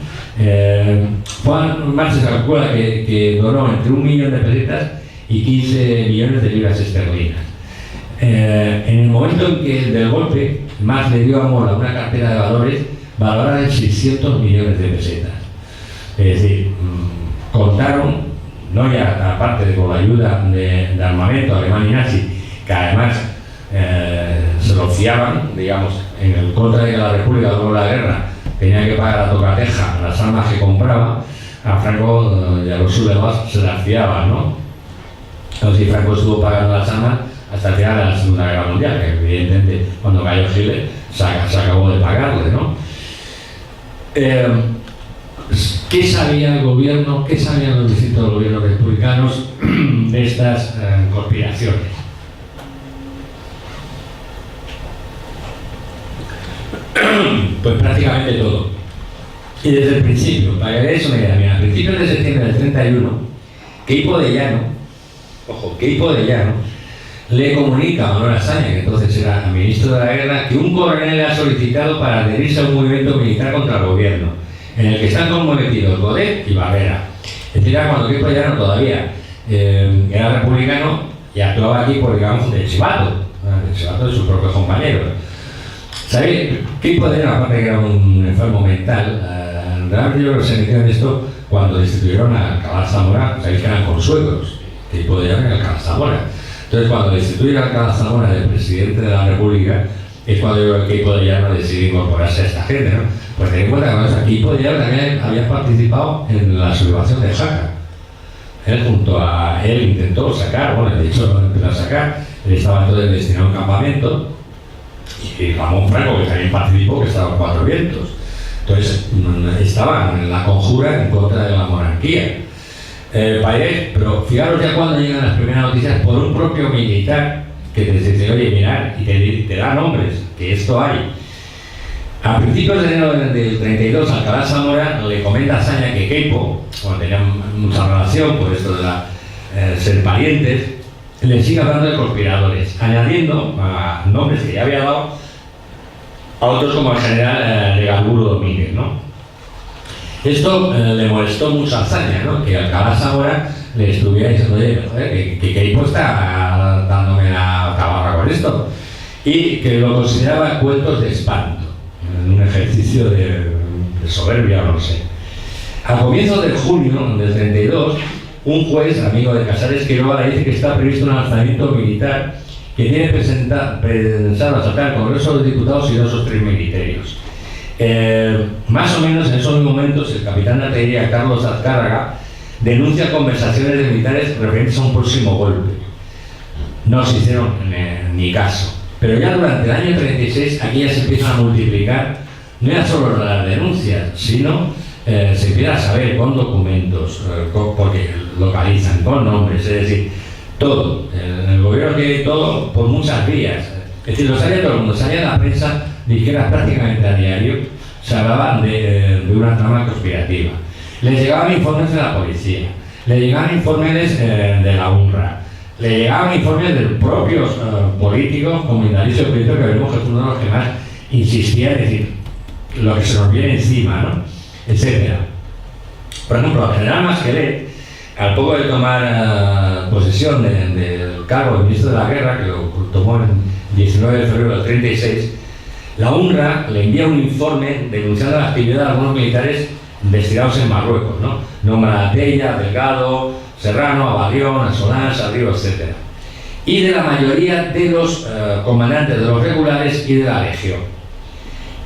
Juan March se calcula que donó entre 1 millón de pesetas y 15 millones de libras esterlinas. En el momento en que del golpe, Mas le dio a Mola una cartera de valores valorada en 600 millones de pesetas. Es decir, contaron, no ya aparte de con la ayuda de armamento alemán y nazi, que además se lo fiaban, digamos, en contra de que la República luego de la guerra tenía que pagar a tocateja las armas que compraba, a Franco y a los sublevados se las fiaban, ¿no? Entonces Franco estuvo pagando las armas hasta el final de la Segunda Guerra Mundial, que evidentemente cuando cayó Hitler se acabó de pagarle, ¿no? ¿Qué sabía el gobierno, qué sabían los distintos gobiernos republicanos de estas conspiraciones? Pues prácticamente todo. Y desde el principio, para que eso me queda bien, a principios de septiembre del 31, Queipo de Llano, ojo, Queipo de Llano, le comunica a Manuel Azaña, que entonces era ministro de la guerra, que un coronel le ha solicitado para adherirse a un movimiento militar contra el gobierno, en el que están comprometidos Godet y Barrera. Es decir, cuando Queipo de Llano todavía era republicano y actuaba aquí por, digamos, de chivato de sus propios compañeros. ¿Sabéis? Queipo de Llano, aparte de que era un enfermo mental, realmente yo creo que se metió en esto cuando destituyeron a Alcalá Zamora. Sabéis que eran consuegros, Queipo de Llano y Alcalá Zamora. Entonces, cuando destituye a Alcalá Zamora del presidente de la República, es cuando yo creo que Queipo de Llano decide incorporarse a esta gente, ¿no? Pues ten en cuenta que Queipo de Llano también había participado en la sublevación de Jaca. Él junto a él intentó sacar, bueno, de hecho empezó a sacar, él estaba entonces destinado a un campamento, y Ramón Franco, que también participó, que estaba en Cuatro Vientos. Entonces, estaban en la conjura en contra de la monarquía. Pero fijaros ya cuando llegan las primeras noticias por un propio militar que te dice, oye, mirad, y te da nombres, que esto hay. A principios de enero del 32, Alcalá Zamora le comenta a Azaña que Queipo, cuando tenían mucha relación por esto de ser parientes, le sigue hablando de conspiradores, añadiendo a nombres que ya había dado a otros como el general Legarburu Domínguez, ¿no? Esto le molestó mucho a Azaña, ¿no? Que Alcalá Zamora le estuviera diciendo, oye, joder, que Queipo está dándome la tabarra con esto, y que lo consideraba cuentos de espanto, en un ejercicio de soberbia, no sé. A comienzos de junio del 32, un juez, amigo de Casares Quiroga, le dice que está previsto un alzamiento militar que tiene pensado asaltar al Congreso de los Diputados y 2 o 3 ministerios. Más o menos en esos momentos, el capitán de artillería Carlos Azcárraga denuncia conversaciones de militares referentes a un próximo golpe. No se hicieron ni caso. Pero ya durante el año 36, aquí ya se empiezan a multiplicar no ya solo las denuncias, sino se empieza a saber con documentos, porque localizan, con nombres, es decir, todo. El gobierno quiere todo por muchas vías. Es decir, lo sabía todo el mundo, salía la prensa, dijera prácticamente a diario, se hablaba de una trama conspirativa. Les llegaban informes de la policía, le llegaban informes de la UNRWA, le llegaban informes de los propios políticos, como Indalecio Prieto, que vemos que es uno de los que más insistía en decir lo que se nos viene encima, ¿no? Etcétera. Por ejemplo, el general Masquelet, al poco de tomar posesión del cargo de ministro de la guerra, que lo tomó el 19 de febrero del 36, la UNRWA le envía un informe denunciando la actividad de algunos militares destinados en Marruecos, ¿no? Nombra a Tella, Delgado, Serrano, Abadión, Solans, Arriba, etc. Y de la mayoría de los comandantes de los regulares y de la Legión.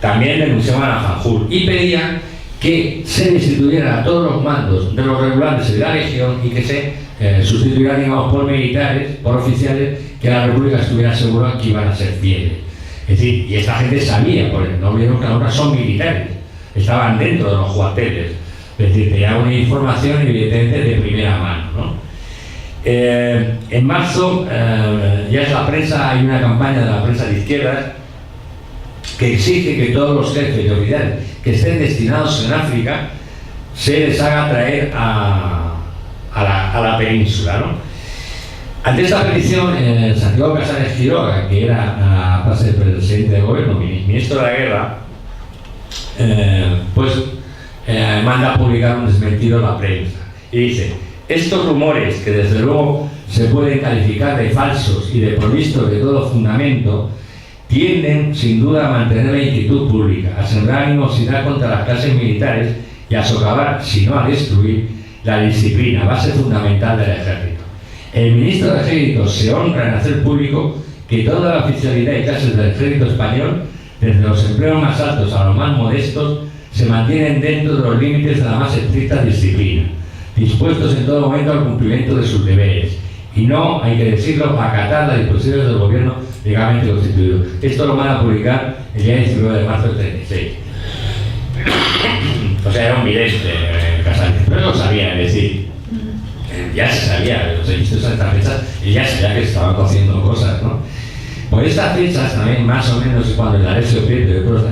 También denunciaban a Fanjul y pedían que se destituyeran a todos los mandos de los regulares y de la Legión y que se sustituyeran, digamos, por militares, por oficiales, que la República estuviera segura que iban a ser fieles. Es decir, y esta gente sabía, porque no vieron que ahora son militares, estaban dentro de los cuarteles. Es decir, tenía una información evidentemente de primera mano, ¿no? En marzo ya es la prensa, hay una campaña de la prensa de izquierdas que exige que todos los jefes de oficiales que estén destinados en África se les haga traer a la península, ¿no? Ante esta petición, Santiago Casares Quiroga, que era a base del presidente de gobierno, ministro de la guerra, manda a publicar un desmentido en la prensa y dice: estos rumores, que desde luego se pueden calificar de falsos y de provistos de todo fundamento, tienden sin duda a mantener la inquietud pública, a sembrar animosidad contra las clases militares y a socavar, si no a destruir, la disciplina, base fundamental del ejército. El ministro de Ejército se honra en hacer público que toda la oficialidad y clases del ejército español, desde los empleos más altos a los más modestos, se mantienen dentro de los límites de la más estricta disciplina, dispuestos en todo momento al cumplimiento de sus deberes, y no, hay que decirlo, acatar las disposiciones del gobierno legalmente constituido. Esto lo van a publicar el día 19 de marzo del 36. O sea, era un vidente Casales, pero lo sabía, es decir, ya se sabía, los he visto en estas fechas, y ya sabía que se estaban cociendo cosas, ¿no? Por estas fechas también, más o menos, cuando el Alessio Prieto y otros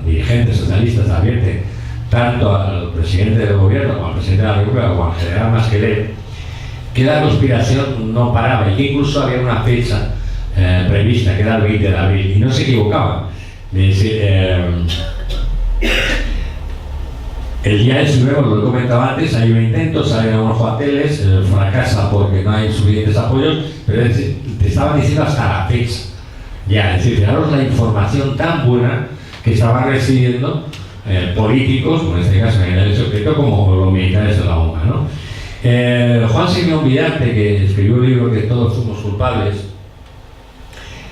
dirigentes socialistas advierten tanto al presidente del gobierno como al presidente de la República como al general Masquelet que la conspiración no paraba y que incluso había una fecha prevista, que era el 20 de abril, y no se equivocaban. El día del 19, lo he comentado antes, hay un intento, salen a unos cuarteles, fracasa porque no hay suficientes apoyos, pero te estaban diciendo hasta la fecha. Ya, es decir, fijaros la información tan buena que estaban recibiendo políticos, como en este caso en el secreto, como los militares de la ONU, ¿no? Juan Simeón Vidarte, que escribió un libro que todos somos culpables,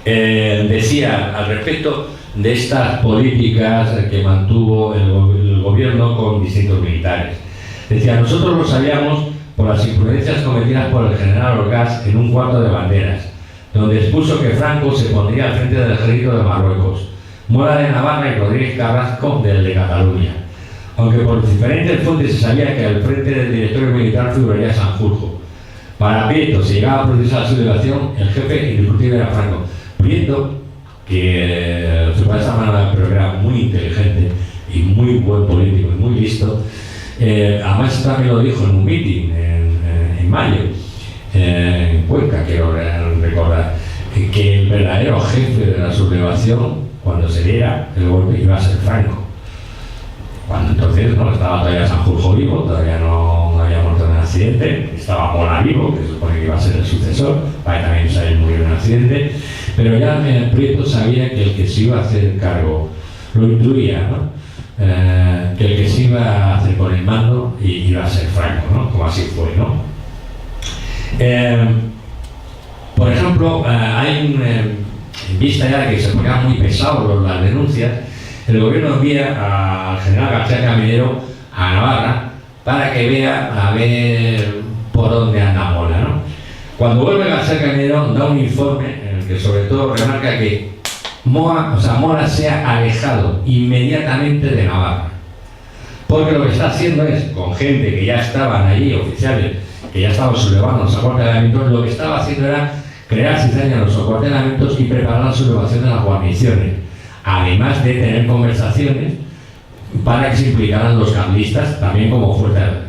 decía al respecto de estas políticas que mantuvo el gobierno con distintos militares. Decía, nosotros lo sabíamos por las imprudencias cometidas por el general Orgaz en un cuarto de banderas, donde expuso que Franco se pondría al frente del ejército de Marruecos, Mora de Navarra y Rodríguez Carrasco del de Cataluña. Aunque por diferentes fuentes se sabía que al frente del directorio militar figuraría Sanjurjo. Para Prieto, si llegaba a producirse la sublevación, el jefe indiscutible era Franco. Prieto, que se parece a Manuel, pero era muy inteligente y muy buen político y muy listo, además también lo dijo en un meeting en mayo, en Cuenca, quiero recordar, que el verdadero jefe de la sublevación, cuando se diera el golpe, iba a ser Franco. Cuando entonces no estaba todavía Sanjurjo vivo, todavía no había muerto en un accidente, estaba Mola vivo, que se supone que iba a ser el sucesor, para que también se murió en un accidente, pero ya Prieto sabía que el que se iba a hacer cargo, lo intuía, ¿no? Que el que se iba a hacer con el mando iba a ser Franco, ¿no? Como así fue, ¿no? Por ejemplo, hay en vista ya de que se ponían muy pesados las denuncias, el gobierno envía al general García Caminero a Navarra para que vea a ver por dónde anda Mola, ¿no? Cuando vuelve García Caminero da un informe en el que sobre todo remarca que Mola se ha alejado inmediatamente de Navarra, porque lo que está haciendo es, con gente que ya estaban allí, oficiales que ya estaban sublevando los acuartelamientos, lo que estaba haciendo era crear cizaña en los acuartelamientos y preparar la sublevación de las guarniciones, además de tener conversaciones para que se implicaran los carlistas también como fuerza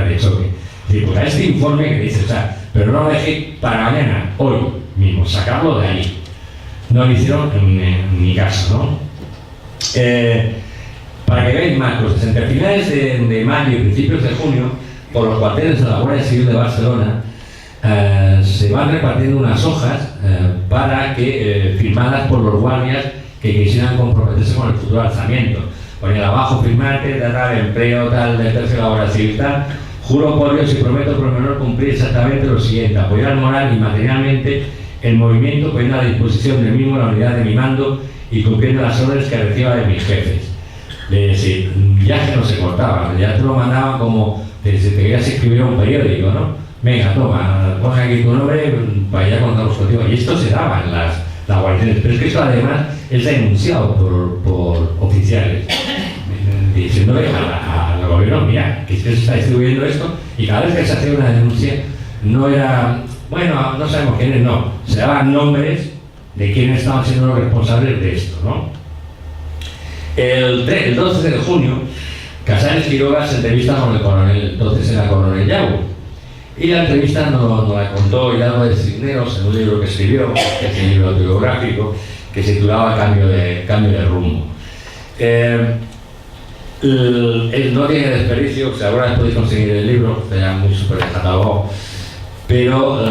de choque. Y pues a este informe que dice, o sea, pero no lo dejé para mañana, hoy mismo, sacarlo de ahí. No lo hicieron ni caso, ¿no? Para que veáis más cosas, entre finales de mayo y principios de junio, por los cuarteles de la Guardia Civil de Barcelona, se van repartiendo unas hojas para que, firmadas por los guardias que quisieran comprometerse con el futuro alzamiento. Ponía abajo, firmante, tal, empleo, tal, del tercio de la Guardia Civil, tal. Juro por Dios y prometo por menor cumplir exactamente lo siguiente: apoyar moral y materialmente el movimiento, poniendo a la disposición del mismo la unidad de mi mando y cumpliendo las órdenes que reciba de mis jefes. Es decir, ya que no se cortaba, ya te lo mandaban como si te querías escribir a un periódico, ¿no? Venga, toma, pon aquí tu nombre para ya contamos contigo. Y esto se daba en las guarniciones, pero es que eso además es denunciado por oficiales, diciéndole al gobierno, mira, que se está distribuyendo esto, y cada vez que se hacía una denuncia no era, bueno, no sabemos quiénes, no, se daban nombres de quiénes estaban siendo los responsables de esto, ¿no? El 12 de junio, Casares Quiroga se entrevista con el coronel, entonces era coronel Yago, y la entrevista nos la contó Hidalgo de Cisneros en un libro que escribió, que es un libro autobiográfico, que se titulaba Cambio de rumbo. Él no tiene desperdicio, si ahora podéis conseguir el libro, está ya muy súper catalogado. pero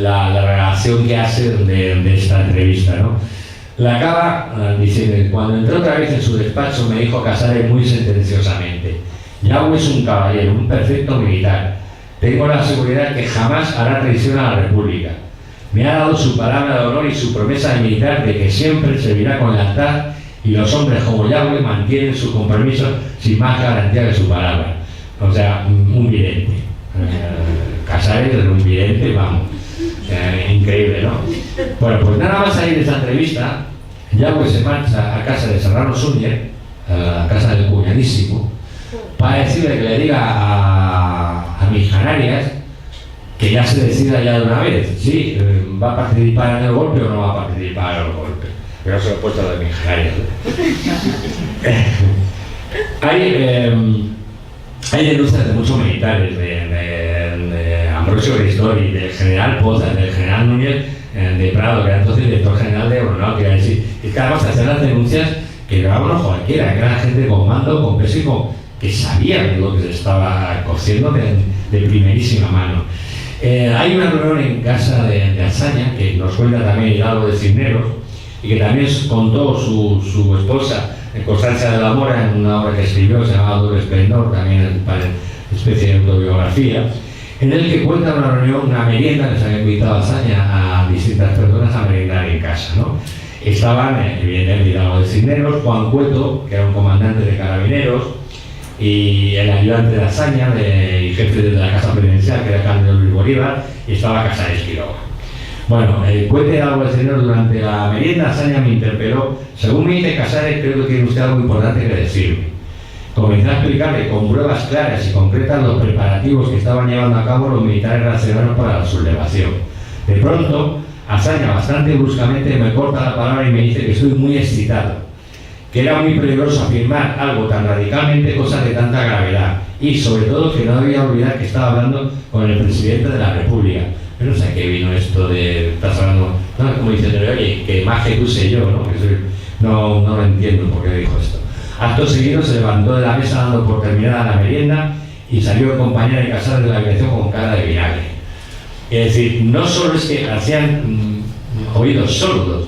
la relación que hace de esta entrevista, ¿no? La acaba diciendo: cuando entró otra vez en su despacho me dijo Casares muy sentenciosamente: Yagüe es un caballero, un perfecto militar. Tengo la seguridad que jamás hará traición a la República. Me ha dado su palabra de honor y su promesa de militar de que siempre servirá con lealtad, y los hombres como Yagüe mantienen su compromiso sin más garantía que su palabra. O sea, un vidente. Casares era un vidente, vamos. Increíble, ¿no? Bueno, pues nada más salir de esa entrevista, Yagüe se marcha a casa de Serrano Súñez, a casa del cuñadísimo, para decirle que le diga a mis Canarias que ya se decida ya de una vez, si va a participar en el golpe o no va a participar en el golpe. Pero se lo he puesto a lo de mis Canarias. Hay denuncias de muchos militares, de Ambrosio Ristori, del general Poza, del general Núñez de Prado, que era entonces director general de Aeronáutica. Es decir, que además hacían las denuncias que grabábamos cualquiera, que era gente con mando, con peso y que sabían lo que se estaba cociendo de primerísima mano. Hay una reunión en casa de Azaña, que nos cuenta también Hidalgo de Cisneros, y que también contó su esposa, Constancia de la Mora, en una obra que escribió, se llamaba Doble Esplendor, también para especie de autobiografía, en el que cuenta una reunión, una merienda, que se había invitado a Azaña a distintas personas a merendar en casa, ¿no? Estaban, evidentemente, Hidalgo de Cisneros, Juan Cueto, que era un comandante de carabineros, y el ayudante de Azaña, y jefe de la Casa Presidencial, que era Cándido Luis Bolívar, y estaba Casares Quiroga. Bueno, cuente Hidalgo de Cisneros: durante la merienda Azaña me interpeló: según me dice Casares, creo que tiene usted algo importante que decirme. Comencé a explicarle con pruebas claras y concretas los preparativos que estaban llevando a cabo los militares nacionales para la sublevación. De pronto, Azaña, bastante bruscamente, me corta la palabra y me dice que estoy muy excitado, que era muy peligroso afirmar algo tan radicalmente, cosas de tanta gravedad, y sobre todo que no debía olvidar que estaba hablando con el presidente de la República. Pero no sé a qué vino esto de, estás hablando, no, como diciéndole: oye, que más que tú sé yo, ¿no? No lo entiendo por qué dijo esto. Acto seguido se levantó de la mesa dando por terminada la merienda y salió acompañado de Casares de la habitación con cara de vinagre. Es decir, no solo es que hacían oídos sordos,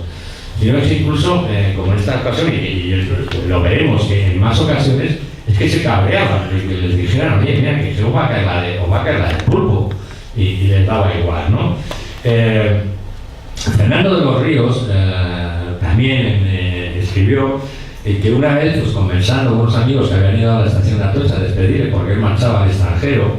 sino que incluso, como en esta ocasión, y lo veremos, que en más ocasiones es que se cabreaban, que les dijeran: oye, mira, que se os va a caer la del pulpo, y les daba igual, ¿no? Fernando de los Ríos también escribió que una vez, pues, conversando con unos amigos que habían ido a la estación de Atocha a despedirle porque él marchaba al extranjero,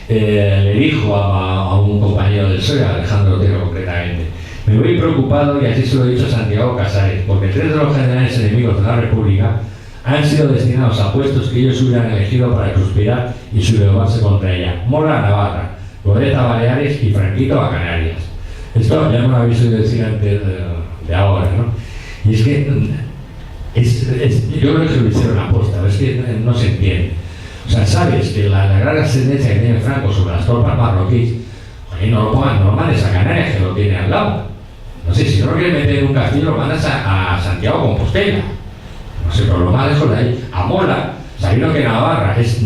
le dijo a un compañero del PSOE, Alejandro Otero concretamente: me voy preocupado, y así se lo he dicho a Santiago Casares, porque 3 de los generales enemigos de la República han sido destinados a puestos que ellos hubieran elegido para conspirar y sublevarse contra ella: Mora a Navarra, Godeta a Baleares y Franquito a Canarias. Esto ya me lo habéis oído decir antes de ahora, ¿no? Y es que yo creo que lo hicieron aposta, es que no se entiende. O sea, sabes que la gran ascendencia que tiene Franco sobre las tropas marroquíes, oye, no lo mandes a Canarias, que lo tiene al lado. No sé, si no lo quieres meter en un castillo, lo mandas a Santiago Compostela. No sé, pero lo más lejos de ahí, a Mola, sabiendo que Navarra es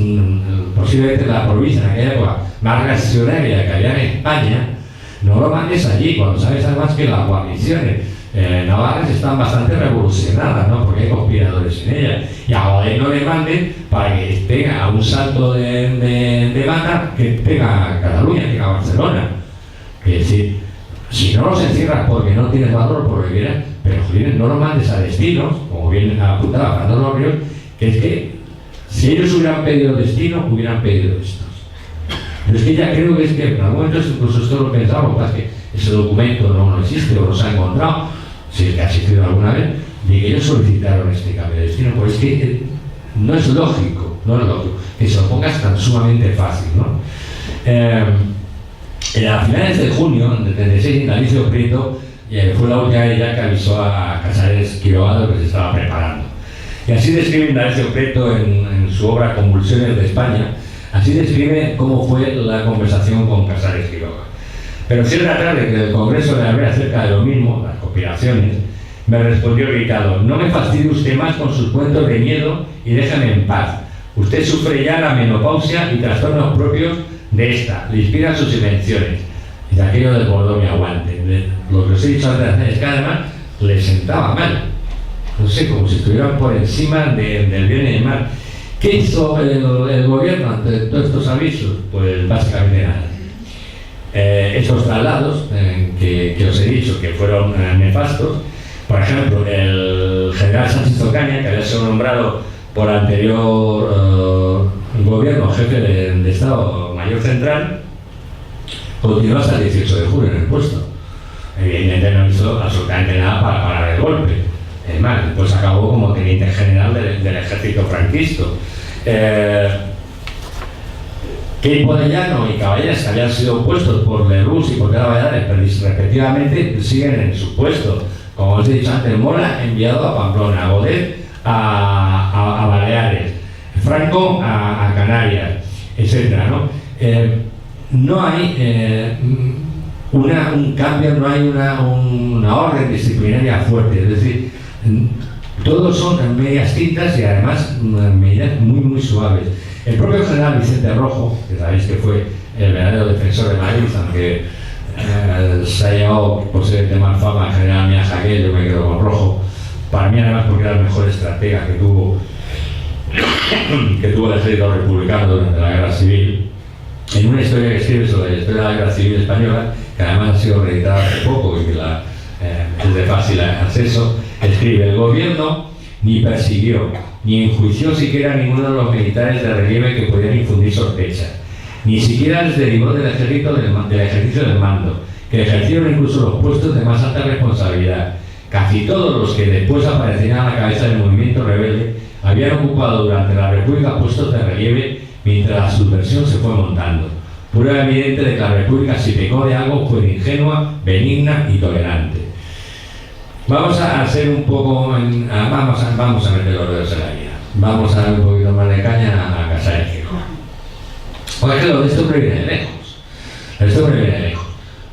posiblemente la provincia en aquella época más reaccionaria que había en España, no lo mandes allí, cuando sabes además que las guarniciones navarras están bastante revolucionadas, ¿no? Porque hay conspiradores en ellas. Y a Godel no le manden para que tenga a un salto de banda que tenga a Cataluña, que tenga a Barcelona. Es decir, si no los encierras porque no tienes valor, por lo que quieras, pero joder, no los mandes a destinos, como bien apuntaba Fernando de los Ríos, que es que si ellos hubieran pedido destino, hubieran pedido estos. Pero es que ya creo que es que en algún momento incluso esto lo pensamos, que ese documento no existe o no se ha encontrado, si es que ha existido alguna vez, de que ellos solicitaron este cambio de destino. Pues es que no es lógico que se lo pongas tan sumamente fácil, ¿no? A finales de junio del 36, Indalecio Prieto fue la última vez ya que avisó a Casares Quiroga de lo que se estaba preparando. Y así describe Indalecio Prieto en su obra Convulsiones de España, así describe cómo fue la conversación con Casares Quiroga. Pero cierta tarde que el Congreso le hablé acerca de lo mismo, las conspiraciones, me respondió irritado: no me fastidie usted más con sus cuentos de miedo y déjame en paz. Usted sufre ya la menopausia y trastornos propios de esta, le inspiran sus invenciones. Y aquello desbordó mi aguante. Lo que os he dicho antes es que además le sentaba mal. No sé, como si estuvieran por encima del bien y del mal. ¿Qué hizo el gobierno ante todos estos avisos? Pues básicamente nada. Esos traslados que os he dicho que fueron nefastos, por ejemplo, el general Sánchez Ocaña, que había sido nombrado por anterior gobierno jefe de Estado Mayor Central, continuó hasta el 18 de julio en el puesto. Evidentemente no hizo absolutamente nada para parar el golpe. Es más, después acabó como teniente general del ejército franquista. Queipo de Llano y Caballeras, que habían sido puestos por Lerroux y por Guerra Valladares, respectivamente, siguen en su puesto. Como os he dicho antes, Mola enviado a Pamplona, Godet a Baleares, Franco a Canarias, etc., ¿no? No hay un cambio, no hay una orden disciplinaria fuerte, es decir, todos son medidas tintas y además medidas muy suaves. El propio general Vicente Rojo, que sabéis que fue el verdadero defensor de Madrid, aunque se ha llevado posiblemente más fama el general Mía Jaquel, yo me quedo con Rojo, para mí además porque era el mejor estratega que tuvo el ejército republicano durante la Guerra Civil. En una historia que escribe sobre la historia de la Guerra Civil Española, que además ha sido reeditada hace poco y que es de fácil acceso, escribe: el gobierno ni persiguió, ni enjuició siquiera a ninguno de los militares de relieve que pudieran infundir sospechas, ni siquiera les derivó del ejercicio del mando, que ejercieron incluso los puestos de más alta responsabilidad. Casi todos los que después aparecerían a la cabeza del movimiento rebelde habían ocupado durante la República puestos de relieve mientras la subversión se fue montando. Prueba evidente de que la República, si pecó de algo, fue ingenua, benigna y tolerante. Vamos a hacer un poco, vamos a meter los dedos en la vida. Vamos a dar un poquito más de caña a Casares Quirós. Porque lo de esto previene de lejos.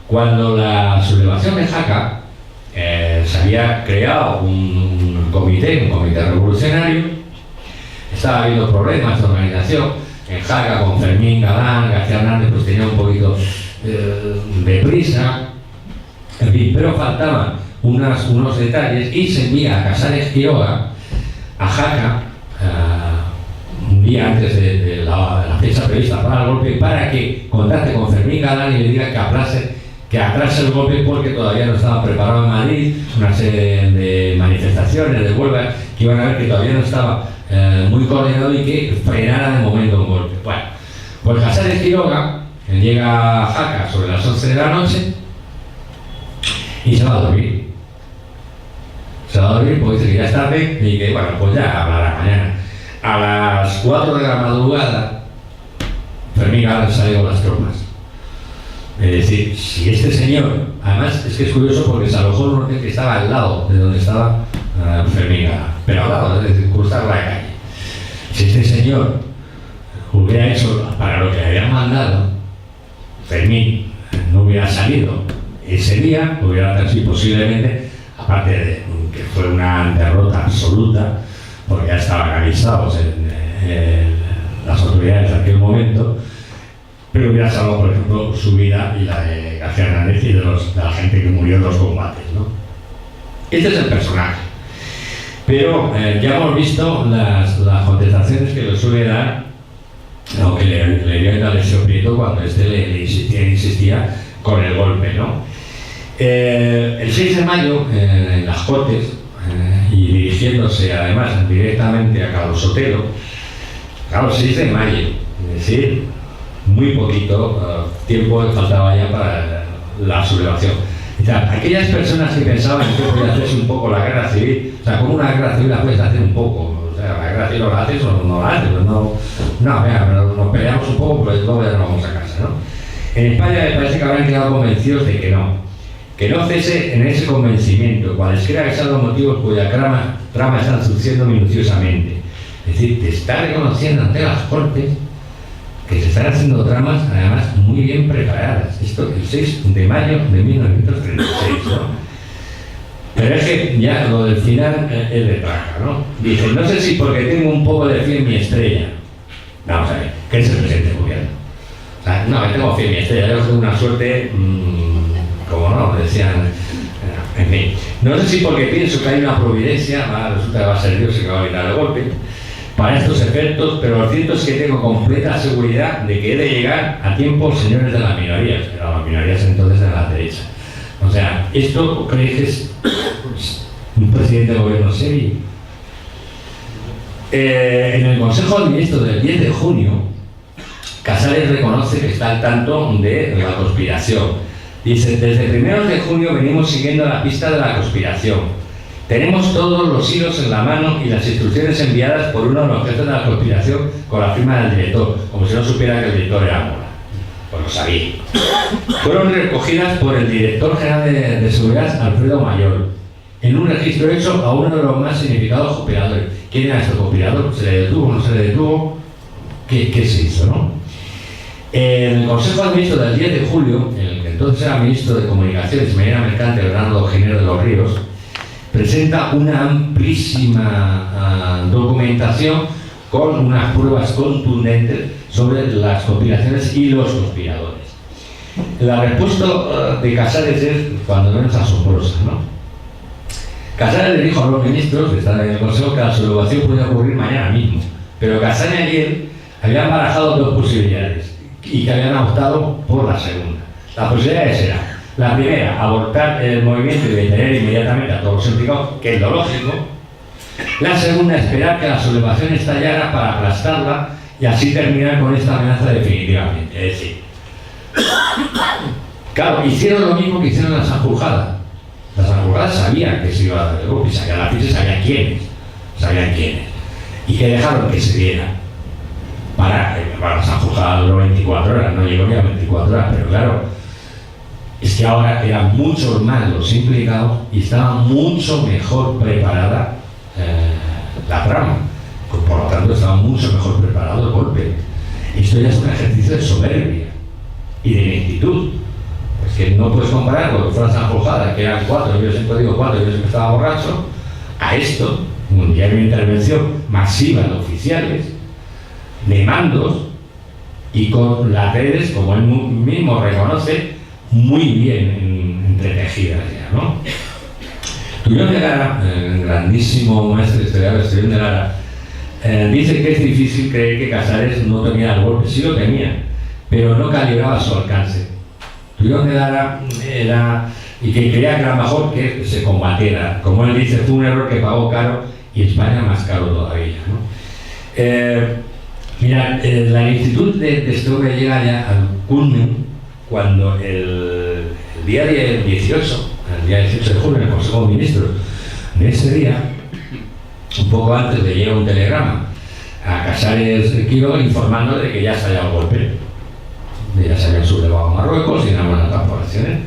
Cuando la sublevación de Jaca, se había creado un comité revolucionario, estaba habiendo problemas de organización. En Jaca, con Fermín Galán, García Hernández, pues tenía un poquito de prisa, en fin, pero faltaban unos detalles y se envía a Casares Quiroga a Jaca un día antes de la fecha prevista para el golpe, para que contacte con Fermín Galán y le diga que atrase el golpe porque todavía no estaba preparado en Madrid, una serie de manifestaciones, de huelgas que iban a ver que todavía no estaba muy coordinado y que frenara de momento un golpe. Bueno, pues Casares Quiroga llega a Jaca sobre las 11 de la noche y se va a dormir. Porque dice que ya es tarde y que, bueno, pues ya hablará mañana. A las 4 de la madrugada, Fermín Galán sale con las tropas. Es decir, si este señor, además es que es curioso porque se alojó en un hotel que estaba al lado de donde estaba Fermín Galán, pero al lado, es decir, cruzar la calle. Si este señor hubiera hecho para lo que le habían mandado, Fermín no hubiera salido ese día, hubiera sido posiblemente, aparte de que fue una derrota absoluta, porque ya estaban avisados las autoridades de aquel momento, pero hubiera salvado, por ejemplo, su vida y la de García Hernández y de la gente que murió en los combates, ¿no? Este es el personaje. Pero ya hemos visto las contestaciones que le suele dar, o que le dio a Alessio Prieto cuando le insistía con el golpe, ¿no? El 6 de mayo, en las Cortes, y dirigiéndose además directamente a Carlos Sotelo, claro, 6 de mayo, es decir, muy poquito tiempo faltaba ya para la sublevación. O sea, aquellas personas que pensaban que podía hacerse un poco la guerra civil, o sea, como una guerra civil la puedes hacer un poco, o sea, la guerra civil la haces o no la haces, pues pero nos peleamos un poco, pero luego ya nos vamos a casa, ¿no? En España me parece que habrán quedado convencidos de que no cese en ese convencimiento, cualesquiera que sean los motivos cuya trama están surciendo minuciosamente. Es decir, te está reconociendo ante las Cortes que se están haciendo tramas, además, muy bien preparadas. Esto el 6 de mayo de 1936, ¿no? Pero es que ya lo del final es de placa, ¿no? Dice, no sé si porque tengo un poco de fe en mi estrella. Vamos a ver, ¿qué es el presente gobierno? O No, tengo fe en mi estrella, yo tengo una suerte, como no, decían, en fin. No sé si porque pienso que hay una providencia, resulta que va a ser Dios el que va a evitar el golpe, para estos efectos, pero lo cierto es que tengo completa seguridad de que he de llegar a tiempo, señores de las minorías, pero las minorías entonces de la derecha. O sea, ¿esto creéis que es un presidente de gobierno serio? En el Consejo de Ministros del 10 de junio, Casares reconoce que está al tanto de la conspiración. Dice, desde primeros de junio venimos siguiendo la pista de la conspiración. Tenemos todos los hilos en la mano y las instrucciones enviadas por uno de los jefes de la conspiración con la firma del director, como si no supiera que el director era Mola. Pues lo sabía. Fueron recogidas por el director general de Seguridad, Alfredo Mayor, en un registro hecho a uno de los más significados conspiradores. ¿Quién era este conspirador? ¿Se le detuvo? ¿No se le detuvo? ¿Qué se hizo, no? En el Consejo de Ministros del 10 de julio, el que entonces era ministro de Comunicaciones y Marina Mercante, Bernardo Ginero de los Ríos, presenta una amplísima documentación con unas pruebas contundentes sobre las conspiraciones y los conspiradores. La respuesta de Casares es, cuando menos, asombrosa, ¿no? Casares le dijo a los ministros que están en el Consejo que la sublevación podía ocurrir mañana mismo, pero Casares y él habían barajado dos posibilidades y que habían optado por la segunda. Las posibilidades eran: la primera, abortar el movimiento y detener inmediatamente a todos los implicados, que es lo lógico. La segunda, esperar que la sublevación estallara para aplastarla y así terminar con esta amenaza definitivamente. Es decir, claro, hicieron lo mismo que hicieron las Sanjurjadas. Las Sanjurjadas sabían que se iba a dar el golpe, sabían la ficha, sabían quiénes. Y que dejaron que se diera. Para las Sanjurjadas duró 24 horas, no llegó ni a 24 horas, pero claro, es que ahora eran muchos más los implicados y estaba mucho mejor preparada la trama. Por lo tanto, estaba mucho mejor preparado el golpe. Esto ya es un ejercicio de soberbia y de lentitud. Es que no puedes comparar con lo que fue la Sanjurjada, que eran 4, yo siempre digo 4, yo siempre estaba borracho, a esto, ya hay una intervención masiva de oficiales, de mandos, y con las redes, como él mismo reconoce, muy bien entretejidas ya, ¿no? Tullón de Lara, el grandísimo maestro historiador Tullón de Lara, dice que es difícil creer que Casares no tenía el golpe. Sí lo tenía, pero no calibraba su alcance. Tullón de Lara era, y que creía que era mejor que se combatiera. Como él dice, fue un error que pagó caro y España más caro todavía, ¿no? Mira, la lentitud de este hombre llega ya al culmen cuando el día 18 de junio, en el Consejo de Ministros, de ese día, un poco antes, le llega un telegrama a Casares Quiroga informando de que ya se había el golpe. Ya se habían sublevado a Marruecos y en algunas corporaciones.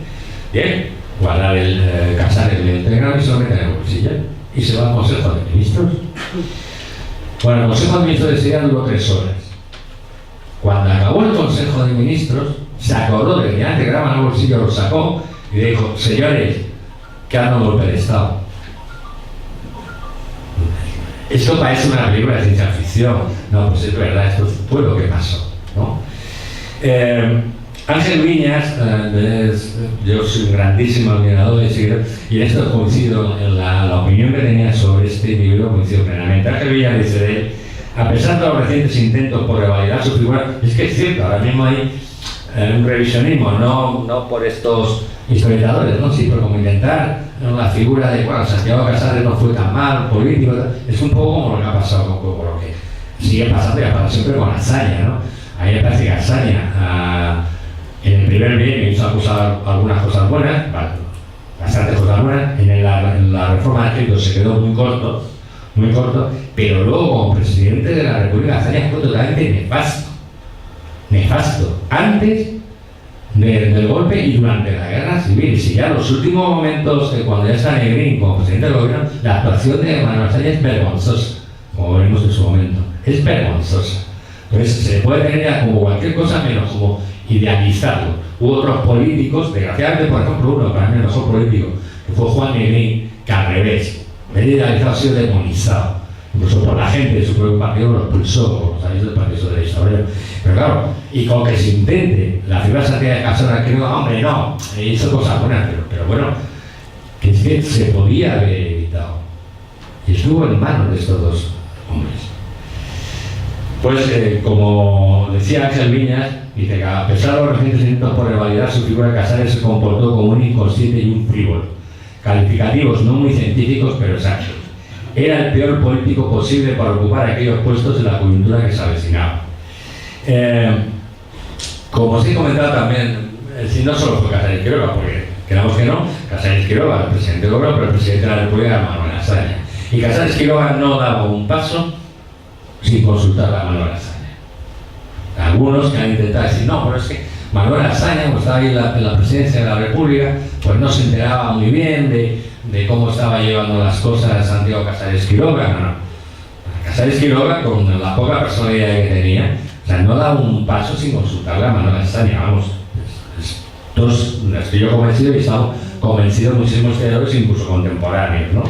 Bien, guardar el Casares el telegrama y se lo mete en el bolsillo y se va al Consejo de Ministros. Bueno, el Consejo de Ministros de ese día duró 3 horas. Cuando acabó el Consejo de Ministros, se acordó de que antes que grababan el bolsillo, lo sacó y le dijo: señores, que hagan un golpe de Estado. Esto parece una película de ciencia ficción. No, pues es verdad, esto fue lo que pasó, ¿no? Ángel Viñas, yo soy un grandísimo admirador de Sigrid, y en esto coincido en la opinión que tenía sobre este libro, coincido plenamente. Ángel Viñas dice de él: a pesar de los recientes intentos por revalidar su figura, es que es cierto, ahora mismo hay un revisionismo, no por estos historiadores, ¿no? Sí, pero como intentar la figura de, bueno, Santiago Casares no fue tan mal, político, es un poco como lo que ha pasado con lo que sigue pasando y ha pasado siempre con Azaña, ¿no? A mí me parece que Azaña, en el primer bienio hizo acusar algunas cosas buenas, bastantes cosas buenas, en la reforma de escrito se quedó muy corto, pero luego como presidente de la República Azaña fue totalmente nefasto, antes del golpe y durante la guerra civil. Si ya los últimos momentos, cuando ya está Negrín como presidente del gobierno, la actuación de Manuel Azaña es vergonzosa, como veremos en su momento, es vergonzosa. Entonces se le puede tener ya como cualquier cosa menos como idealizarlo. Hubo otros políticos, desgraciadamente, por ejemplo, uno para mí el mejor político, que fue Juan Negrín, que al revés, en vez de idealizado ha sido demonizado. incluso por la gente de su propio partido, lo expulsó, como sabéis, del Partido Socialista Obrero. Pero claro, y con que se intente la figura Santiago de Casona, que no, hombre, no, hizo cosas buenas, pero bueno, que es que se podía haber evitado. Y estuvo en manos de estos dos hombres. Pues, como decía Ángel Viñas, dice que a pesar de los recientes intentos por revalidar su figura, Casares se comportó como un inconsciente y un frívolo. Calificativos no muy científicos, pero exactos. Era el peor político posible para ocupar aquellos puestos en la coyuntura que se avecinaba. Como os he comentado también, no solo fue Casares Quiroga, porque queramos que no, Casares Quiroga, el presidente del gobierno, pero el presidente de la República era Manuel Azaña. Y Casares Quiroga no daba un paso sin consultar a Manuel Azaña. Algunos que han intentado decir, no, pero es que Manuel Azaña, como estaba ahí en la presidencia de la República, pues no se enteraba muy bien de cómo estaba llevando las cosas Santiago Casares Quiroga. No. Casares Quiroga, con la poca personalidad que tenía, o sea, no daba un paso sin consultarle a Manuel Azaña, vamos. Todos estoy yo convencido y estamos convencidos muchísimos historiadores, incluso contemporáneos, ¿no?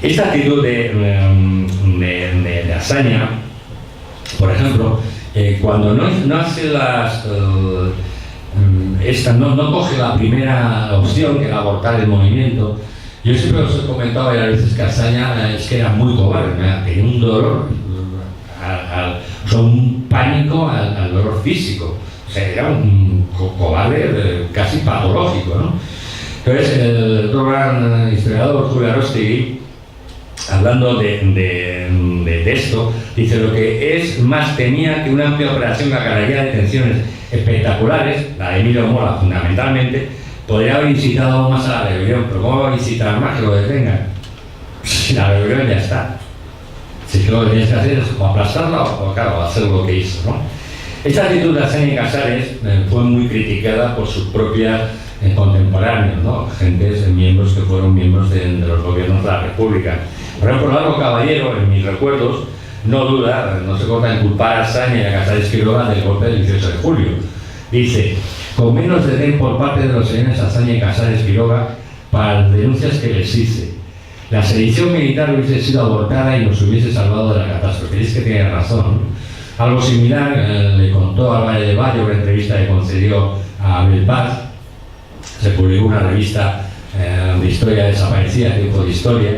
Esta actitud de Azaña, por ejemplo, cuando no hace no coge la primera opción, que era abortar el movimiento. Yo siempre os he comentado varias veces que Azaña es que era muy cobarde, tenía un dolor, un pánico al dolor físico. O sea, era un cobarde casi patológico, ¿no? Entonces, el otro gran historiador, Julio Arostegui, hablando de esto, dice: lo que es más temía que una amplia operación que acarrearía detenciones espectaculares, la de Emilio Mola fundamentalmente, podría haber incitado aún más a la rebelión. Pero ¿cómo va a incitar más que lo detengan? Si la rebelión ya está. Si es que lo que tienes que hacer es o aplastarla o claro, hacer lo que hizo, ¿no? Esta actitud de Azaña y Casares fue muy criticada por sus propias contemporáneos, ¿no? Miembros que fueron miembros de los gobiernos de la República. Por ejemplo, Largo Caballero, en mis recuerdos, no duda, no se corta en culpar a Azaña y a Casares Quiroga del golpe del 18 de julio. Dice: con menos desdén por parte de los señores Azaña y Casares Quiroga para las denuncias que les hice, la sedición militar hubiese sido abortada y nos hubiese salvado de la catástrofe. Es que tiene razón, ¿no? Algo similar le contó a Valle de Bayo, una entrevista que concedió a Abel Paz. Se publicó una revista de historia desaparecida, Tiempo de Historia,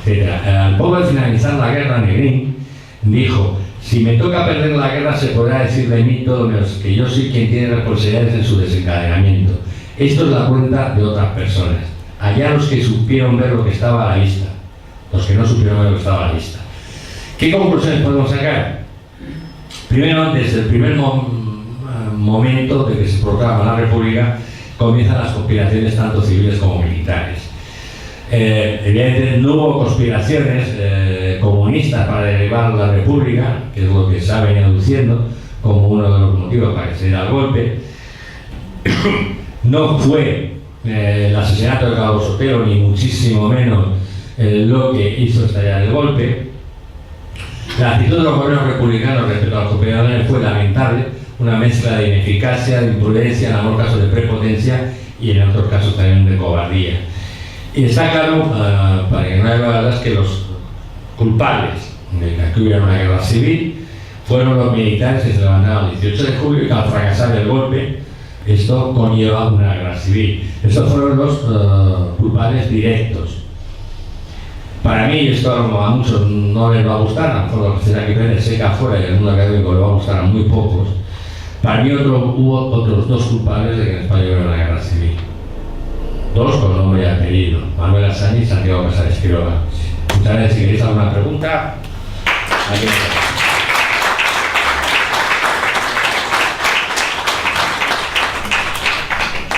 etc. Al poco de finalizar la guerra, Negrín dijo: si me toca perder la guerra, se podrá decir de mí todo menos que yo soy quien tiene responsabilidades en su desencadenamiento. Esto es la cuenta de otras personas. Allá los que supieron ver lo que estaba a la vista, los que no supieron ver lo que estaba a la vista. ¿Qué conclusiones podemos sacar? Primero, desde el primer momento de que se proclama la República, comienzan las conspiraciones tanto civiles como militares. Evidentemente no hubo conspiraciones comunistas para derribar la República, que es lo que se ha venido aduciendo como uno de los motivos para que se diera el golpe. No fue el asesinato de Calvo Sotelo, ni muchísimo menos lo que hizo estallar el golpe. La actitud de los gobiernos republicanos respecto a los conspiradores fue lamentable, una mezcla de ineficacia, de imprudencia, en algunos casos de prepotencia y en otros casos también de cobardía. Y está claro, para que no haya dudas, que los culpables de que hubiera una guerra civil fueron los militares que se levantaron el 18 de julio y que al fracasar el golpe, esto conlleva una guerra civil. Estos fueron los culpables directos. Para mí, esto a muchos no les va a gustar, a lo mejor lo que será que Pérez seca afuera y el mundo académico le va a gustar a muy pocos. Para mí hubo otros dos culpables de que en España hubiera una guerra civil. Dos con nombre y apellido: Manuel Azaña y Santiago Casares Quiroga. Muchas gracias. Si queréis alguna pregunta, aquí está.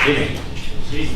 Dime. Sí.